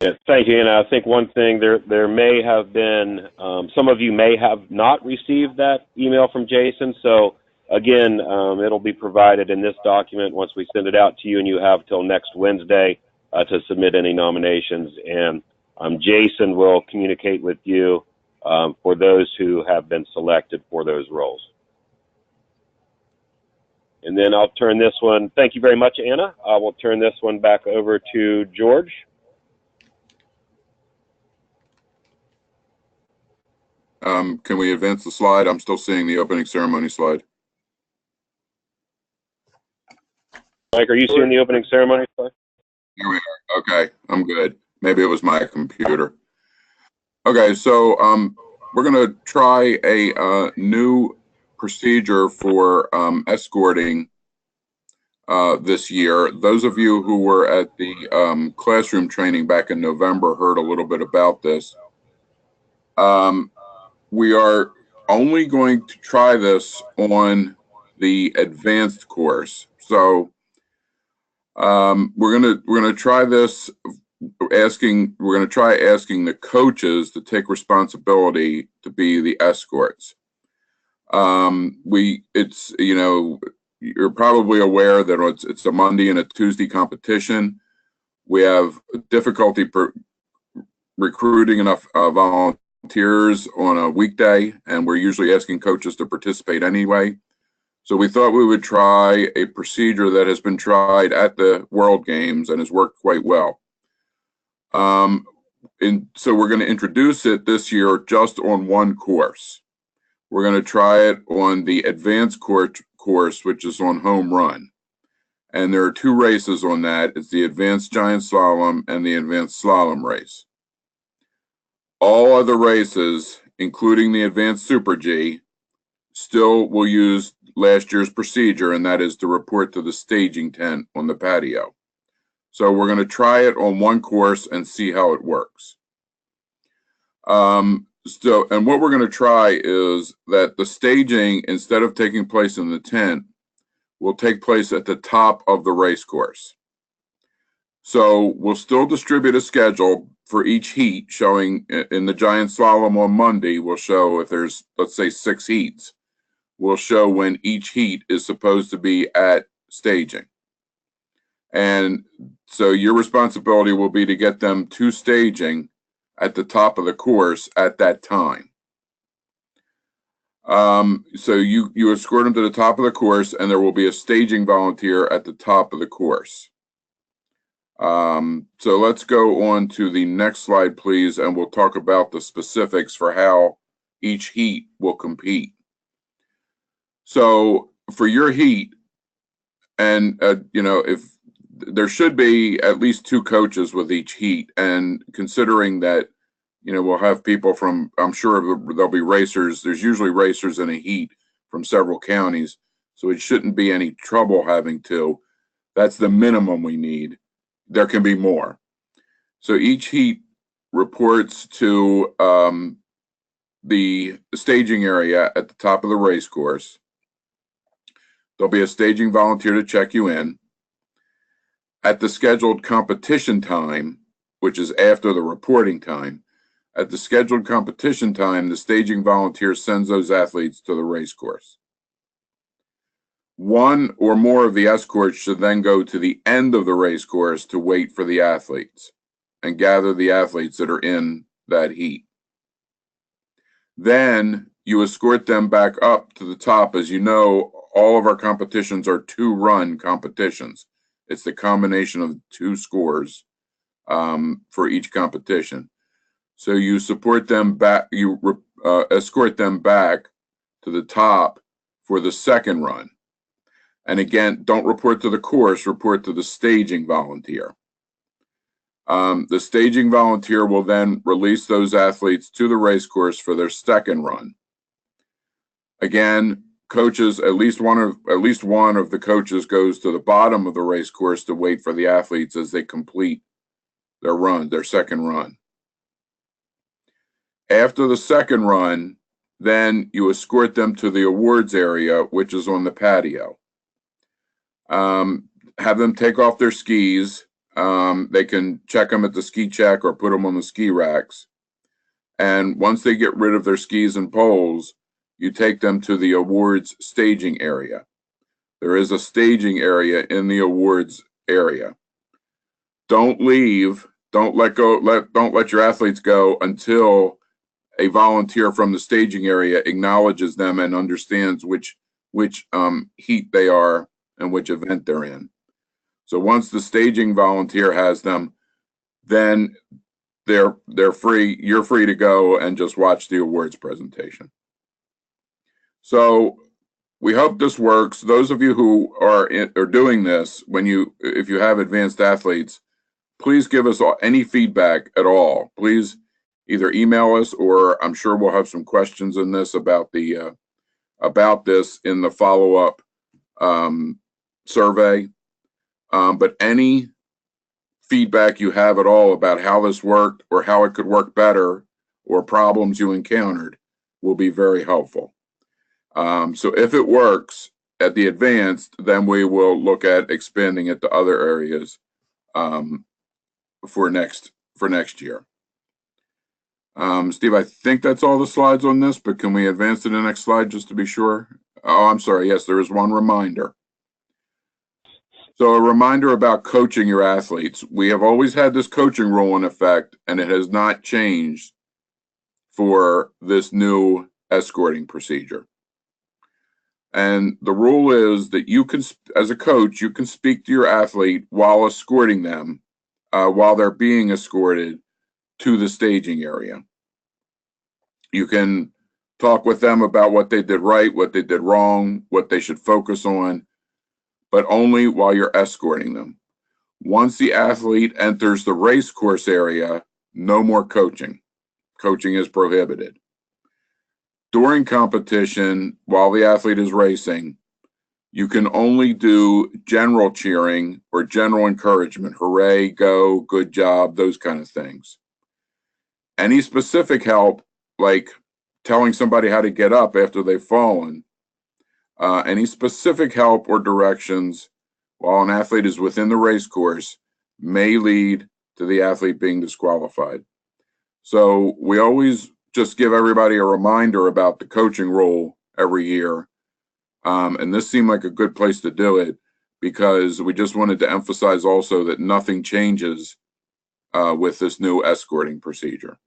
Yeah, thank you. And I think one thing there may have been some of you may have not received that email from Jason. So again, it'll be provided in this document once we send it out to you, and you have till next Wednesday to submit any nominations. And Jason will communicate with you for those who have been selected for those roles. And then I'll turn this one. Thank you very much, Anna. I will turn this one back over to George. Can we advance the slide? I'm still seeing the opening ceremony slide. Mike, are you seeing the opening ceremony slide? Here we are. Okay, I'm good. Maybe it was my computer. Okay, so we're going to try a new procedure for escorting this year. Those of you who were at the classroom training back in November heard a little bit about this. We are only going to try this on the advanced course. So we're gonna try this asking the coaches to take responsibility to be the escorts. It's, you know, you're probably aware that it's a Monday and a Tuesday competition. We have difficulty recruiting enough volunteers on a weekday, and we're usually asking coaches to participate anyway. So we thought we would try a procedure that has been tried at the World Games and has worked quite well. And so we're going to introduce it this year just on one course. We're going to try it on the advanced course, which is on home run. And there are 2 races on that. It's the advanced giant slalom and the advanced slalom race. All other races, including the advanced Super G, still will use last year's procedure, and that is to report to the staging tent on the patio. So we're going to try it on one course and see how it works. And what we're going to try is that the staging, instead of taking place in the tent, will take place at the top of the race course. So we'll still distribute a schedule for each heat, showing in the giant slalom on Monday, we'll show if there's, let's say, 6 heats, we'll show when each heat is supposed to be at staging. And so your responsibility will be to get them to staging at the top of the course at that time. So you escort them to the top of the course, and there will be a staging volunteer at the top of the course. So let's go on to the next slide, please, and we'll talk about the specifics for how each heat will compete. So for your heat, and you know, if there should be at least 2 coaches with each heat, and considering that, you know, we'll have people from, I'm sure there'll be racers. There's usually racers in a heat from several counties, so it shouldn't be any trouble having 2. That's the minimum we need. There can be more. So each heat reports to the staging area at the top of the race course. There'll be a staging volunteer to check you in. At the scheduled competition time, which is after the reporting time, at the scheduled competition time, the staging volunteer sends those athletes to the race course. 1 or more of the escorts should then go to the end of the race course to wait for the athletes and gather the athletes that are in that heat. Then you escort them back up to the top. As you know, all of our competitions are 2-run competitions. It's the combination of 2 scores for each competition. So you support them back, you escort them back to the top for the second run. And again, don't report to the course, report to the staging volunteer. The staging volunteer will then release those athletes to the race course for their second run. Again, coaches, at least one of the coaches goes to the bottom of the race course to wait for the athletes as they complete their run, their second run. After the second run, then you escort them to the awards area, which is on the patio. Have them take off their skis. They can check them at the ski check or put them on the ski racks. And once they get rid of their skis and poles, you take them to the awards staging area. There is a staging area in the awards area. Don't leave. Don't let your athletes go until a volunteer from the staging area acknowledges them and understands which heat they are and which event they're in. So once the staging volunteer has them, then they're free. You're free to go and just watch the awards presentation. So we hope this works. Those of you who are doing this, if you have advanced athletes, please give us any feedback at all. Please either email us, or I'm sure we'll have some questions in this about this in the follow-up survey. But any feedback you have at all about how this worked or how it could work better or problems you encountered will be very helpful. So if it works at the advanced, then we will look at expanding it to other areas for next year. Steve, I think that's all the slides on this, but can we advance to the next slide just to be sure? Oh, I'm sorry. Yes, there is one reminder. So a reminder about coaching your athletes. We have always had this coaching rule in effect, and it has not changed for this new escorting procedure. And the rule is that you can, as a coach, you can speak to your athlete while escorting them, while they're being escorted to the staging area. You can talk with them about what they did right, what they did wrong, what they should focus on, but only while you're escorting them. Once the athlete enters the race course area, no more coaching. Coaching is prohibited. During competition, while the athlete is racing, you can only do general cheering or general encouragement. Hooray, go, good job, those kind of things. Any specific help, like telling somebody how to get up after they've fallen, any specific help or directions while an athlete is within the race course may lead to the athlete being disqualified. So we always just give everybody a reminder about the coaching role every year. And this seemed like a good place to do it. because we just wanted to emphasize also that nothing changes with this new escorting procedure.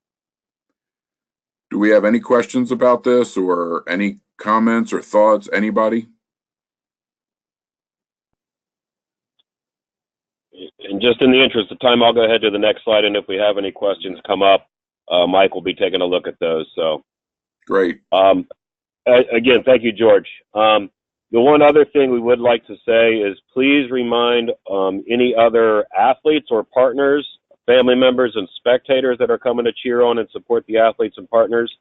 Do we have any questions about this or any comments or thoughts? Anybody? And just in the interest of time, I'll go ahead to the next slide, and if we have any questions come up, Mike will be taking a look at those. So, Great. Again, thank you, George. The one other thing we would like to say is please remind any other athletes or partners, family members, and spectators that are coming to cheer on and support the athletes and partners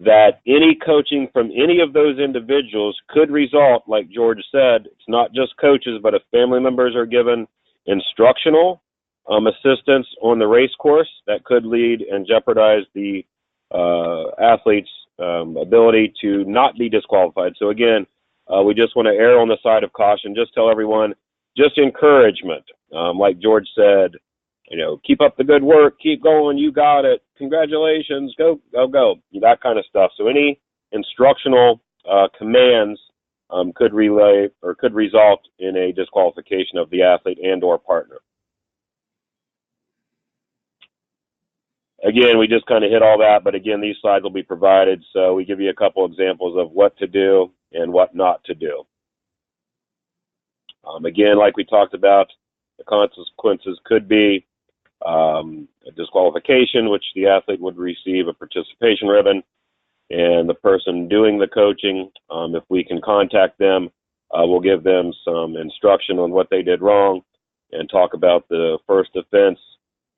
that any coaching from any of those individuals could result, like George said, it's not just coaches, but if family members are given instructional assistance on the race course, that could lead and jeopardize the athlete's ability to not be disqualified. So again, we just want to err on the side of caution. Just tell everyone, just encouragement. Like George said, keep up the good work, keep going, you got it, congratulations, go, that kind of stuff. So any instructional commands could relay or could result in a disqualification of the athlete and or partner. Again, we just kind of hit all that, but again, these slides will be provided, so we give you a couple examples of what to do and what not to do. Again, like we talked about, the consequences could be a disqualification, which the athlete would receive a participation ribbon, and the person doing the coaching, if we can contact them, we'll give them some instruction on what they did wrong and talk about the first offense.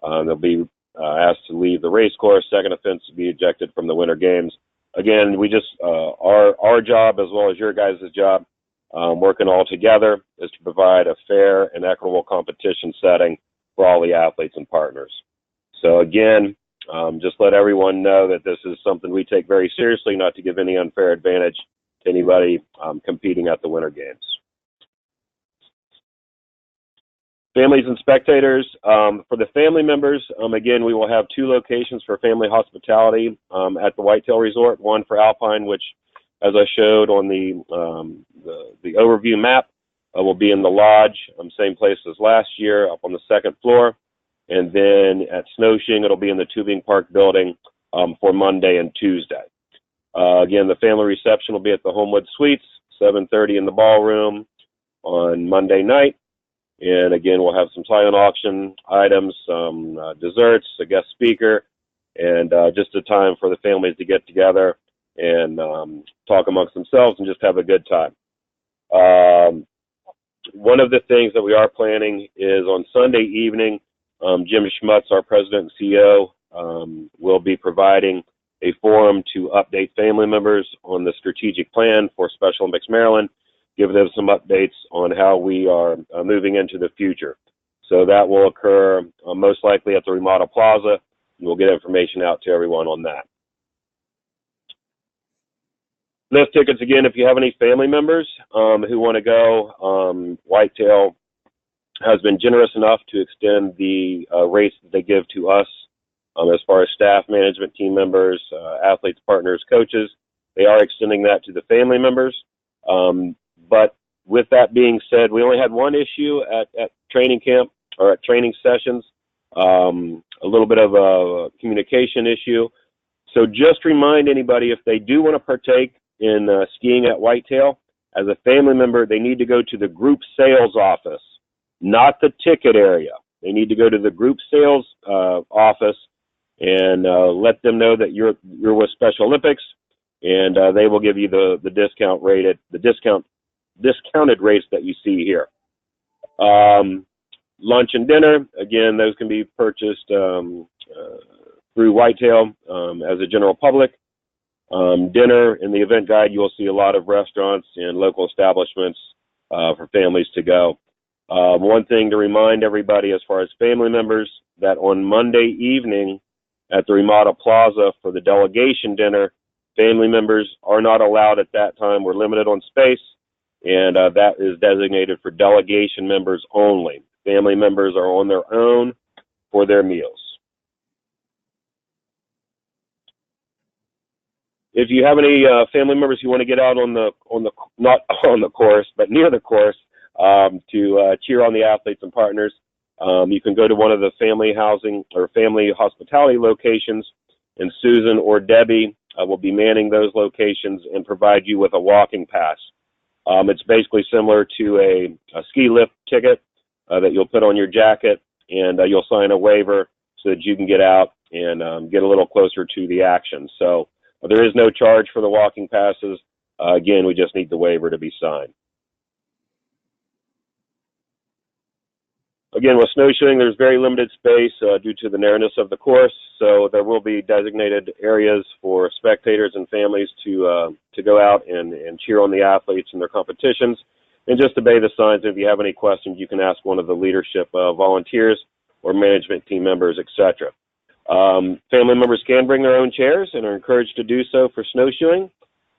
They'll be asked to leave the race course, second offense to be ejected from the Winter Games. Again, we just, our job as well as your guys' job, working all together, is to provide a fair and equitable competition setting for all the athletes and partners. So again, just let everyone know that this is something we take very seriously, not to give any unfair advantage to anybody competing at the Winter Games. Families and spectators, for the family members, again, we will have 2 locations for family hospitality at the Whitetail Resort, one for Alpine, which, as I showed on the overview map, will be in the lodge, same place as last year, up on the 2nd floor. And then at Snowshoeing, it'll be in the Tubing Park building for Monday and Tuesday. Again, the family reception will be at the Homewood Suites, 7:30 in the ballroom on Monday night. And again, we'll have some silent auction items, some desserts, a guest speaker, and just a time for the families to get together and talk amongst themselves and just have a good time. One of the things that we are planning is on Sunday evening, Jim Schmutz, our president and CEO, will be providing a forum to update family members on the strategic plan for Special Olympics Maryland, give them some updates on how we are moving into the future. So that will occur most likely at the Ramada Plaza, and we'll get information out to everyone on that. Lift tickets, again, if you have any family members who want to go, Whitetail has been generous enough to extend the rates that they give to us as far as staff, management, team members, athletes, partners, coaches. They are extending that to the family members. But with that being said, we only had one issue at training camp or at training sessions, a little bit of a communication issue. So just remind anybody, if they do want to partake in skiing at Whitetail, as a family member, they need to go to the group sales office, not the ticket area. They need to go to the group sales office and let them know that you're with Special Olympics, and they will give you the discount rate at the discounted rates that you see here. Lunch and dinner, again, those can be purchased through Whitetail as a general public. Dinner, in the event guide, you will see a lot of restaurants and local establishments for families to go. One thing to remind everybody as far as family members, that on Monday evening at the Ramada Plaza for the delegation dinner, family members are not allowed at that time. We're limited on space, and that is designated for delegation members only. Family members are on their own for their meals. If you have any family members who want to get out on the not on the course, but near the course, to cheer on the athletes and partners. You can go to one of the family housing or family hospitality locations, and Susan or Debbie will be manning those locations and provide you with a walking pass. It's basically similar to a ski lift ticket that you'll put on your jacket, and you'll sign a waiver so that you can get out and get a little closer to the action. So there is no charge for the walking passes. Again, we just need the waiver to be signed. Again, with snowshoeing, there's very limited space due to the narrowness of the course, so there will be designated areas for spectators and families to go out and cheer on the athletes in their competitions. And just obey the signs. If you have any questions, you can ask one of the leadership volunteers or management team members, etc. Family members can bring their own chairs and are encouraged to do so for snowshoeing.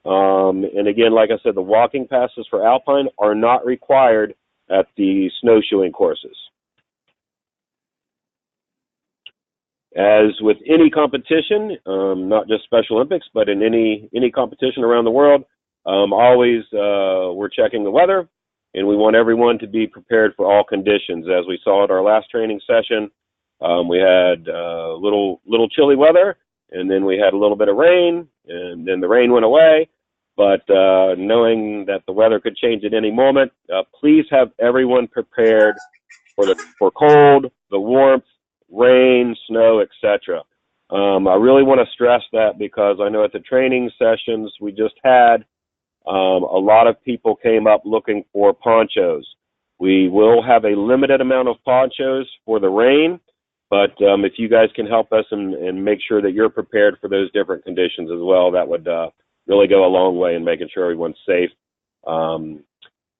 And again, like I said, the walking passes for Alpine are not required at the snowshoeing courses. As with any competition, not just Special Olympics, but in any competition around the world, always we're checking the weather, and we want everyone to be prepared for all conditions. As we saw at our last training session, we had little chilly weather, and then we had a little bit of rain, and then the rain went away. But knowing that the weather could change at any moment, please have everyone prepared for cold, the warmth, rain, snow, etc. I really want to stress that because I know at the training sessions we just had, a lot of people came up looking for ponchos. We will have a limited amount of ponchos for the rain, but if you guys can help us and make sure that you're prepared for those different conditions as well, that would really go a long way in making sure everyone's safe. And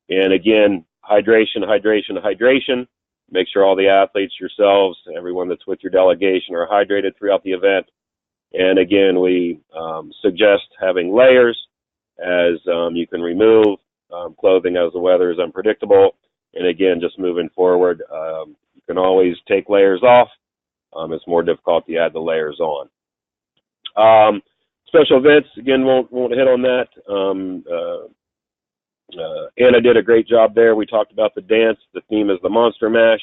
again, hydration, hydration, hydration. Make sure all the athletes, yourselves, everyone that's with your delegation are hydrated throughout the event. And again, we suggest having layers as you can remove clothing as the weather is unpredictable. And again, just moving forward, you can always take layers off. It's more difficult to add the layers on. Special events, again, won't hit on that. Anna did a great job there. We talked about the dance. The theme is the Monster Mash.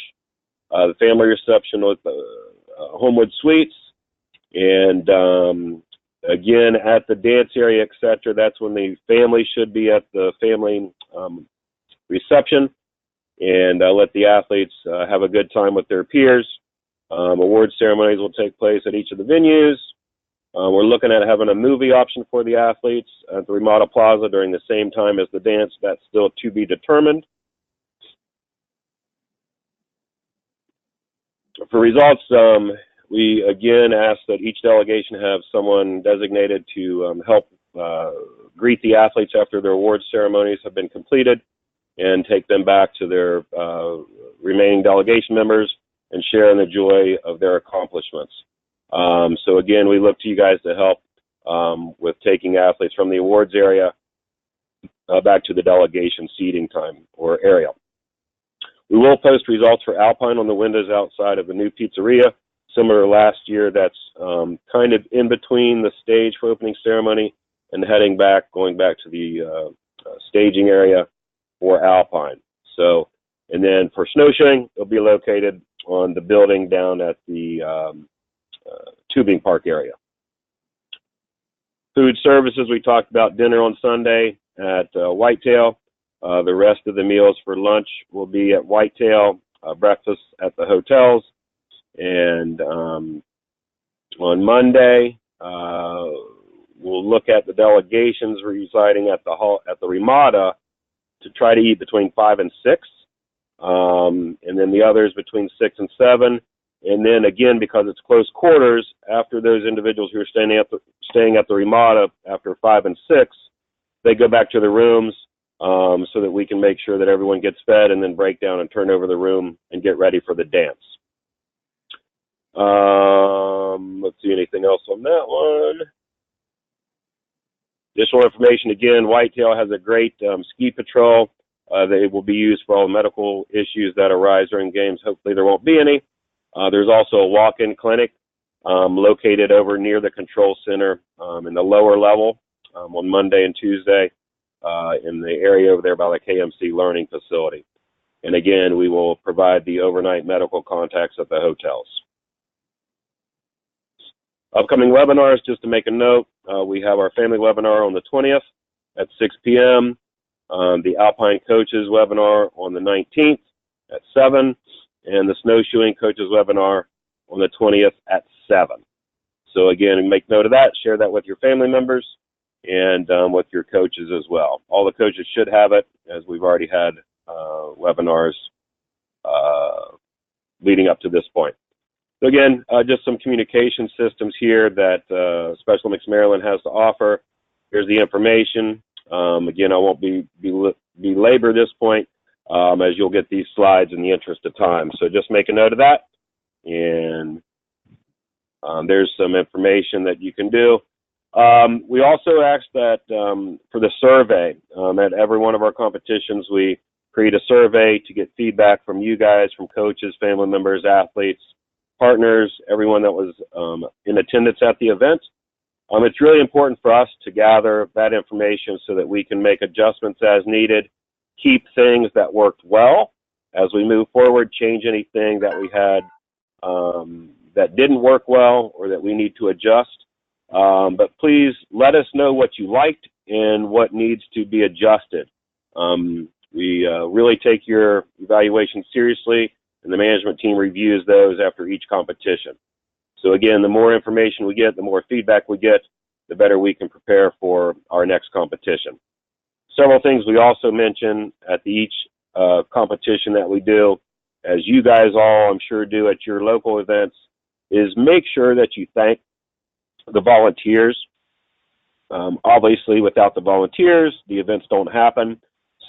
The family reception with Homewood Suites. And again, at the dance area, etc., that's when the family should be at the family reception and let the athletes have a good time with their peers. Award ceremonies will take place at each of the venues. We're looking at having a movie option for the athletes at the Ramada Plaza during the same time as the dance. That's still to be determined. For results, we again ask that each delegation have someone designated to help greet the athletes after their awards ceremonies have been completed and take them back to their remaining delegation members and share in the joy of their accomplishments. So again, we look to you guys to help with taking athletes from the awards area back to the delegation seating time or area. We will post results for Alpine on the windows outside of the new pizzeria, similar to last year. That's kind of in between the stage for opening ceremony and going back to the staging area for Alpine. So, and then for snowshoeing, it'll be located on the building down at the tubing park area. Food services, we talked about dinner on Sunday at Whitetail. The rest of the meals for lunch will be at Whitetail, breakfast at the hotels, and on Monday we'll look at the delegations residing at the Ramada to try to eat between 5 and 6, and then the others between 6 and 7. And then again, because it's close quarters, after those individuals who are staying at the Ramada after 5 and 6, they go back to their rooms so that we can make sure that everyone gets fed and then break down and turn over the room and get ready for the dance. Let's see, anything else on that one? Additional information, again, Whitetail has a great ski patrol. They will be used for all medical issues that arise during games. Hopefully there won't be any. There's also a walk-in clinic located over near the control center in the lower level on Monday and Tuesday in the area over there by the KMC Learning Facility. And again, we will provide the overnight medical contacts at the hotels. Upcoming webinars, just to make a note, we have our family webinar on the 20th at 6 p.m., the Alpine Coaches webinar on the 19th at 7, and the Snowshoeing Coaches webinar on the 20th at 7. So again, make note of that, share that with your family members and with your coaches as well. All the coaches should have it, as we've already had webinars leading up to this point. So again, just some communication systems here that Special Olympics Maryland has to offer. Here's the information. Again, I won't belabor this point as you'll get these slides in the interest of time. So just make a note of that. And there's some information that you can do. We also asked that for the survey, at every one of our competitions, we create a survey to get feedback from you guys, from coaches, family members, athletes, partners, everyone that was in attendance at the event. It's really important for us to gather that information so that we can make adjustments as needed, keep things that worked well as we move forward, change anything that we had that didn't work well or that we need to adjust. But please let us know what you liked and what needs to be adjusted. We really take your evaluation seriously, and the management team reviews those after each competition. So again, the more information we get, the more feedback we get, the better we can prepare for our next competition. Several things we also mention at each competition that we do, as you guys all, I'm sure, do at your local events, is make sure that you thank the volunteers. Obviously, without the volunteers, the events don't happen.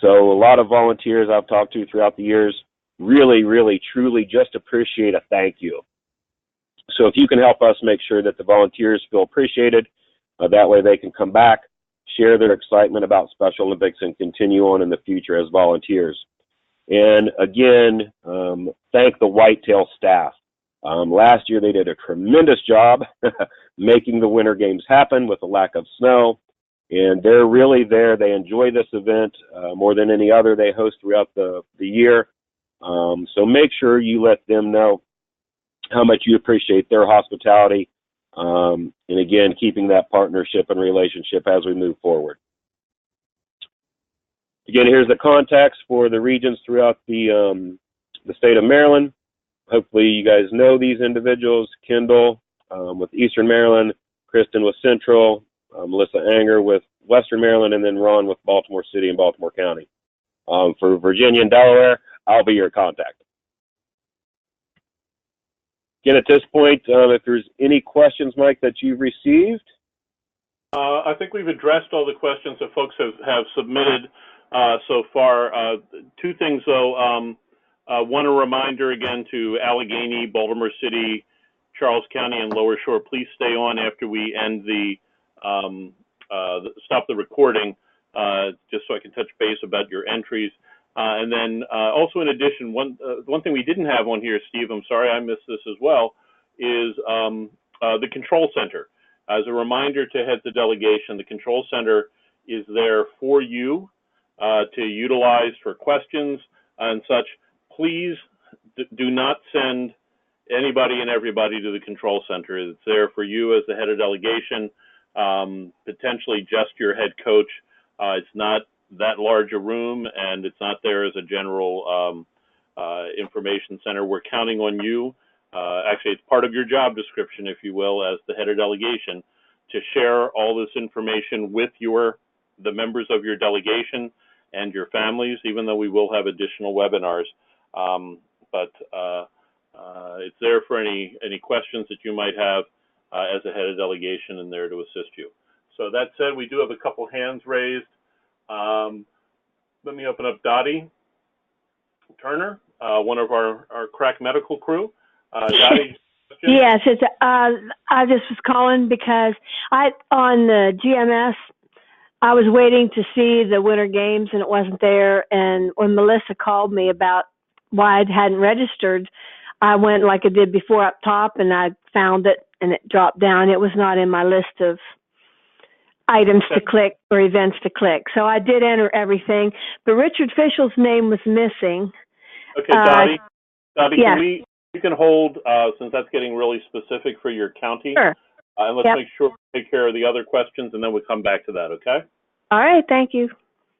So a lot of volunteers I've talked to throughout the years really, really, truly just appreciate a thank you. So if you can help us make sure that the volunteers feel appreciated, that way they can come back, share their excitement about Special Olympics, and continue on in the future as volunteers. And again, thank the Whitetail staff. Last year they did a tremendous job making the Winter Games happen with a lack of snow. And they're really there. They enjoy this event more than any other they host throughout the year. So make sure you let them know how much you appreciate their hospitality. And again, keeping that partnership and relationship as we move forward. Again, here's the contacts for the regions throughout the state of Maryland. Hopefully you guys know these individuals. Kendall with Eastern Maryland, Kristen with Central, Melissa Anger with Western Maryland, and then Ron with Baltimore City and Baltimore County. For Virginia and Delaware, I'll be your contact. Again, at this point, if there's any questions, Mike, that you've received. I think we've addressed all the questions that folks have submitted so far. Two things, though. One, a reminder again to Allegheny, Baltimore City, Charles County, and Lower Shore. Please stay on after we end stop the recording, just so I can touch base about your entries. And then also, in addition, one thing we didn't have on here, Steve, I'm sorry I missed this as well, is the control center. As a reminder to heads of delegation, the control center is there for you to utilize for questions and such. Please do not send anybody and everybody to the control center. It's there for you as the head of delegation, potentially just your head coach. It's not that large a room, and it's not there as a general information center. We're counting on you. Actually, it's part of your job description, if you will, as the head of delegation, to share all this information with the members of your delegation and your families, even though we will have additional webinars. But it's there for any questions that you might have as a head of delegation, and there to assist you. So that said, we do have a couple hands raised. Let me open up Dottie Turner, one of our crack medical crew. Dottie? Yes, it's I just was calling because on the GMS, I was waiting to see the Winter Games and it wasn't there. And when Melissa called me about why I hadn't registered, I went like I did before up top and I found it and it dropped down. It was not in my list of items to click or events to click. So I did enter everything, but Richard Fischel's name was missing. Okay, Dottie, yes. you can hold, since that's getting really specific for your county. Sure. And let's Yep. make sure we take care of the other questions, and then we'll come back to that, okay? All right, thank you.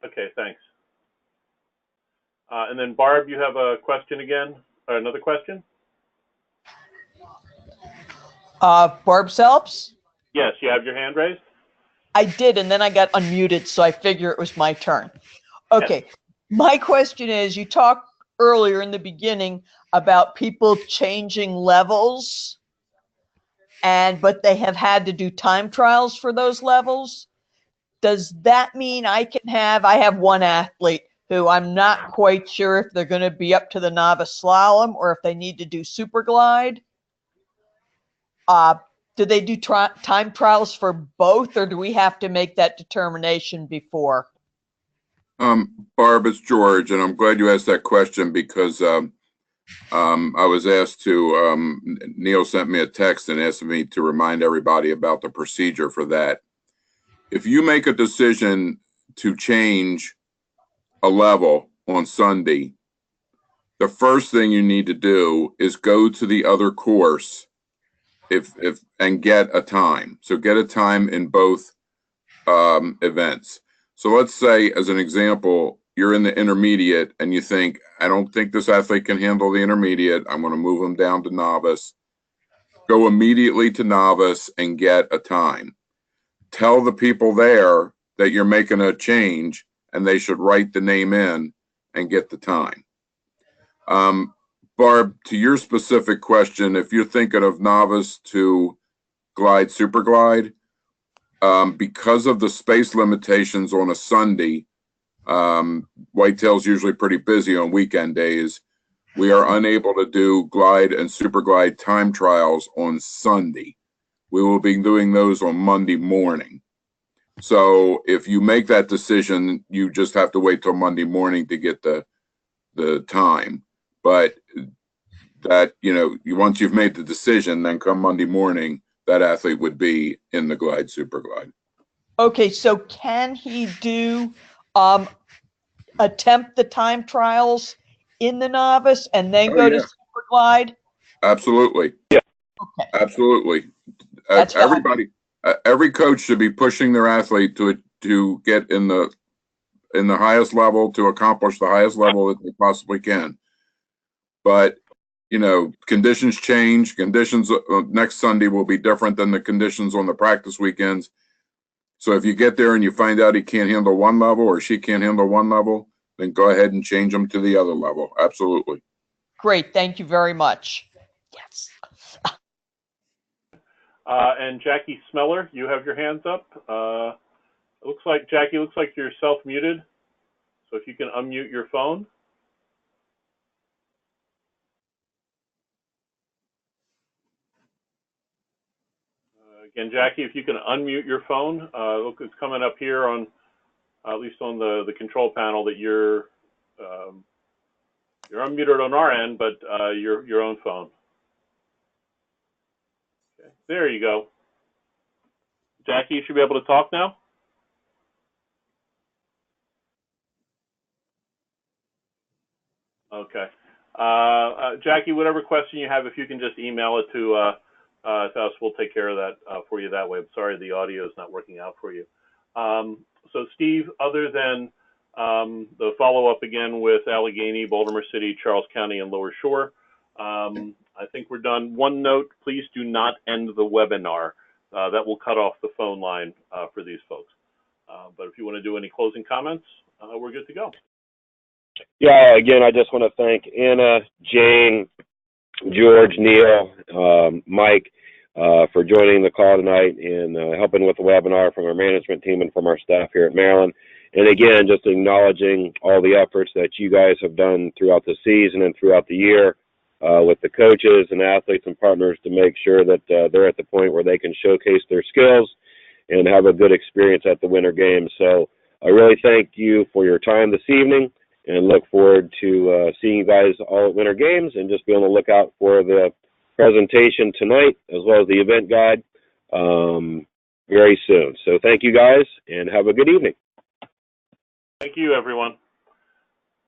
Okay, thanks. And then Barb, you have a question again? Another question? Barb Selps? Yes, you have your hand raised? I did, and then I got unmuted, so I figure it was my turn. Okay, my question is, you talked earlier in the beginning about people changing levels, but they have had to do time trials for those levels. Does that mean I have one athlete who I'm not quite sure if they're going to be up to the novice slalom or if they need to do super glide? Do they do time trials for both, or do we have to make that determination before? Barb, it's George, and I'm glad you asked that question because I was asked to, Neil sent me a text and asked me to remind everybody about the procedure for that. If you make a decision to change a level on Sunday, the first thing you need to do is go to the other course and get a time. So get a time in both events. So let's say, as an example, you're in the intermediate and you think, I don't think this athlete can handle the intermediate. I'm going to move him down to novice. Go immediately to novice and get a time. Tell the people there that you're making a change and they should write the name in and get the time. Barb, to your specific question, if you're thinking of novice to glide, super glide, because of the space limitations on a Sunday, Whitetail's usually pretty busy on weekend days. We are unable to do glide and super glide time trials on Sunday. We will be doing those on Monday morning. So if you make that decision, you just have to wait till Monday morning to get the time. But that, once you've made the decision, then come Monday morning, that athlete would be in the glide, super glide. Okay, so can he attempt the time trials in the novice and then go to super glide? Absolutely. Yeah. Okay. Absolutely. That's Everybody, every coach should be pushing their athlete to get in the highest level, to accomplish the highest level that they possibly can. But conditions change. Conditions next Sunday will be different than the conditions on the practice weekends. So if you get there and you find out he can't handle one level or she can't handle one level, then go ahead and change them to the other level. Absolutely. Great. Thank you very much. Yes. And Jackie Smeller, you have your hands up. Jackie, looks like you're self-muted. So if you can unmute your phone. Again, Jackie, if you can unmute your phone. Look, it's coming up here on, at least on the control panel, that you're unmuted on our end, but your own phone. Okay. There you go. Jackie, you should be able to talk now. Okay. Jackie, whatever question you have, if you can just email it to us, we'll take care of that for you that way. I'm sorry the audio is not working out for you. So Steve, other than the follow-up again with Allegheny, Baltimore City, Charles County, and Lower Shore, I think we're done. One note, please do not end the webinar. That will cut off the phone line for these folks. But if you want to do any closing comments, we're good to go. Yeah, again, I just want to thank Anna, Jane, George, Neil, Mike for joining the call tonight and helping with the webinar from our management team and from our staff here at Maryland. And again, just acknowledging all the efforts that you guys have done throughout the season and throughout the year with the coaches and athletes and partners to make sure that they're at the point where they can showcase their skills and have a good experience at the Winter Games. So I really thank you for your time this evening and look forward to seeing you guys all at Winter Games, and just be on the lookout for the presentation tonight as well as the event guide very soon. So thank you guys and have a good evening. Thank you, everyone.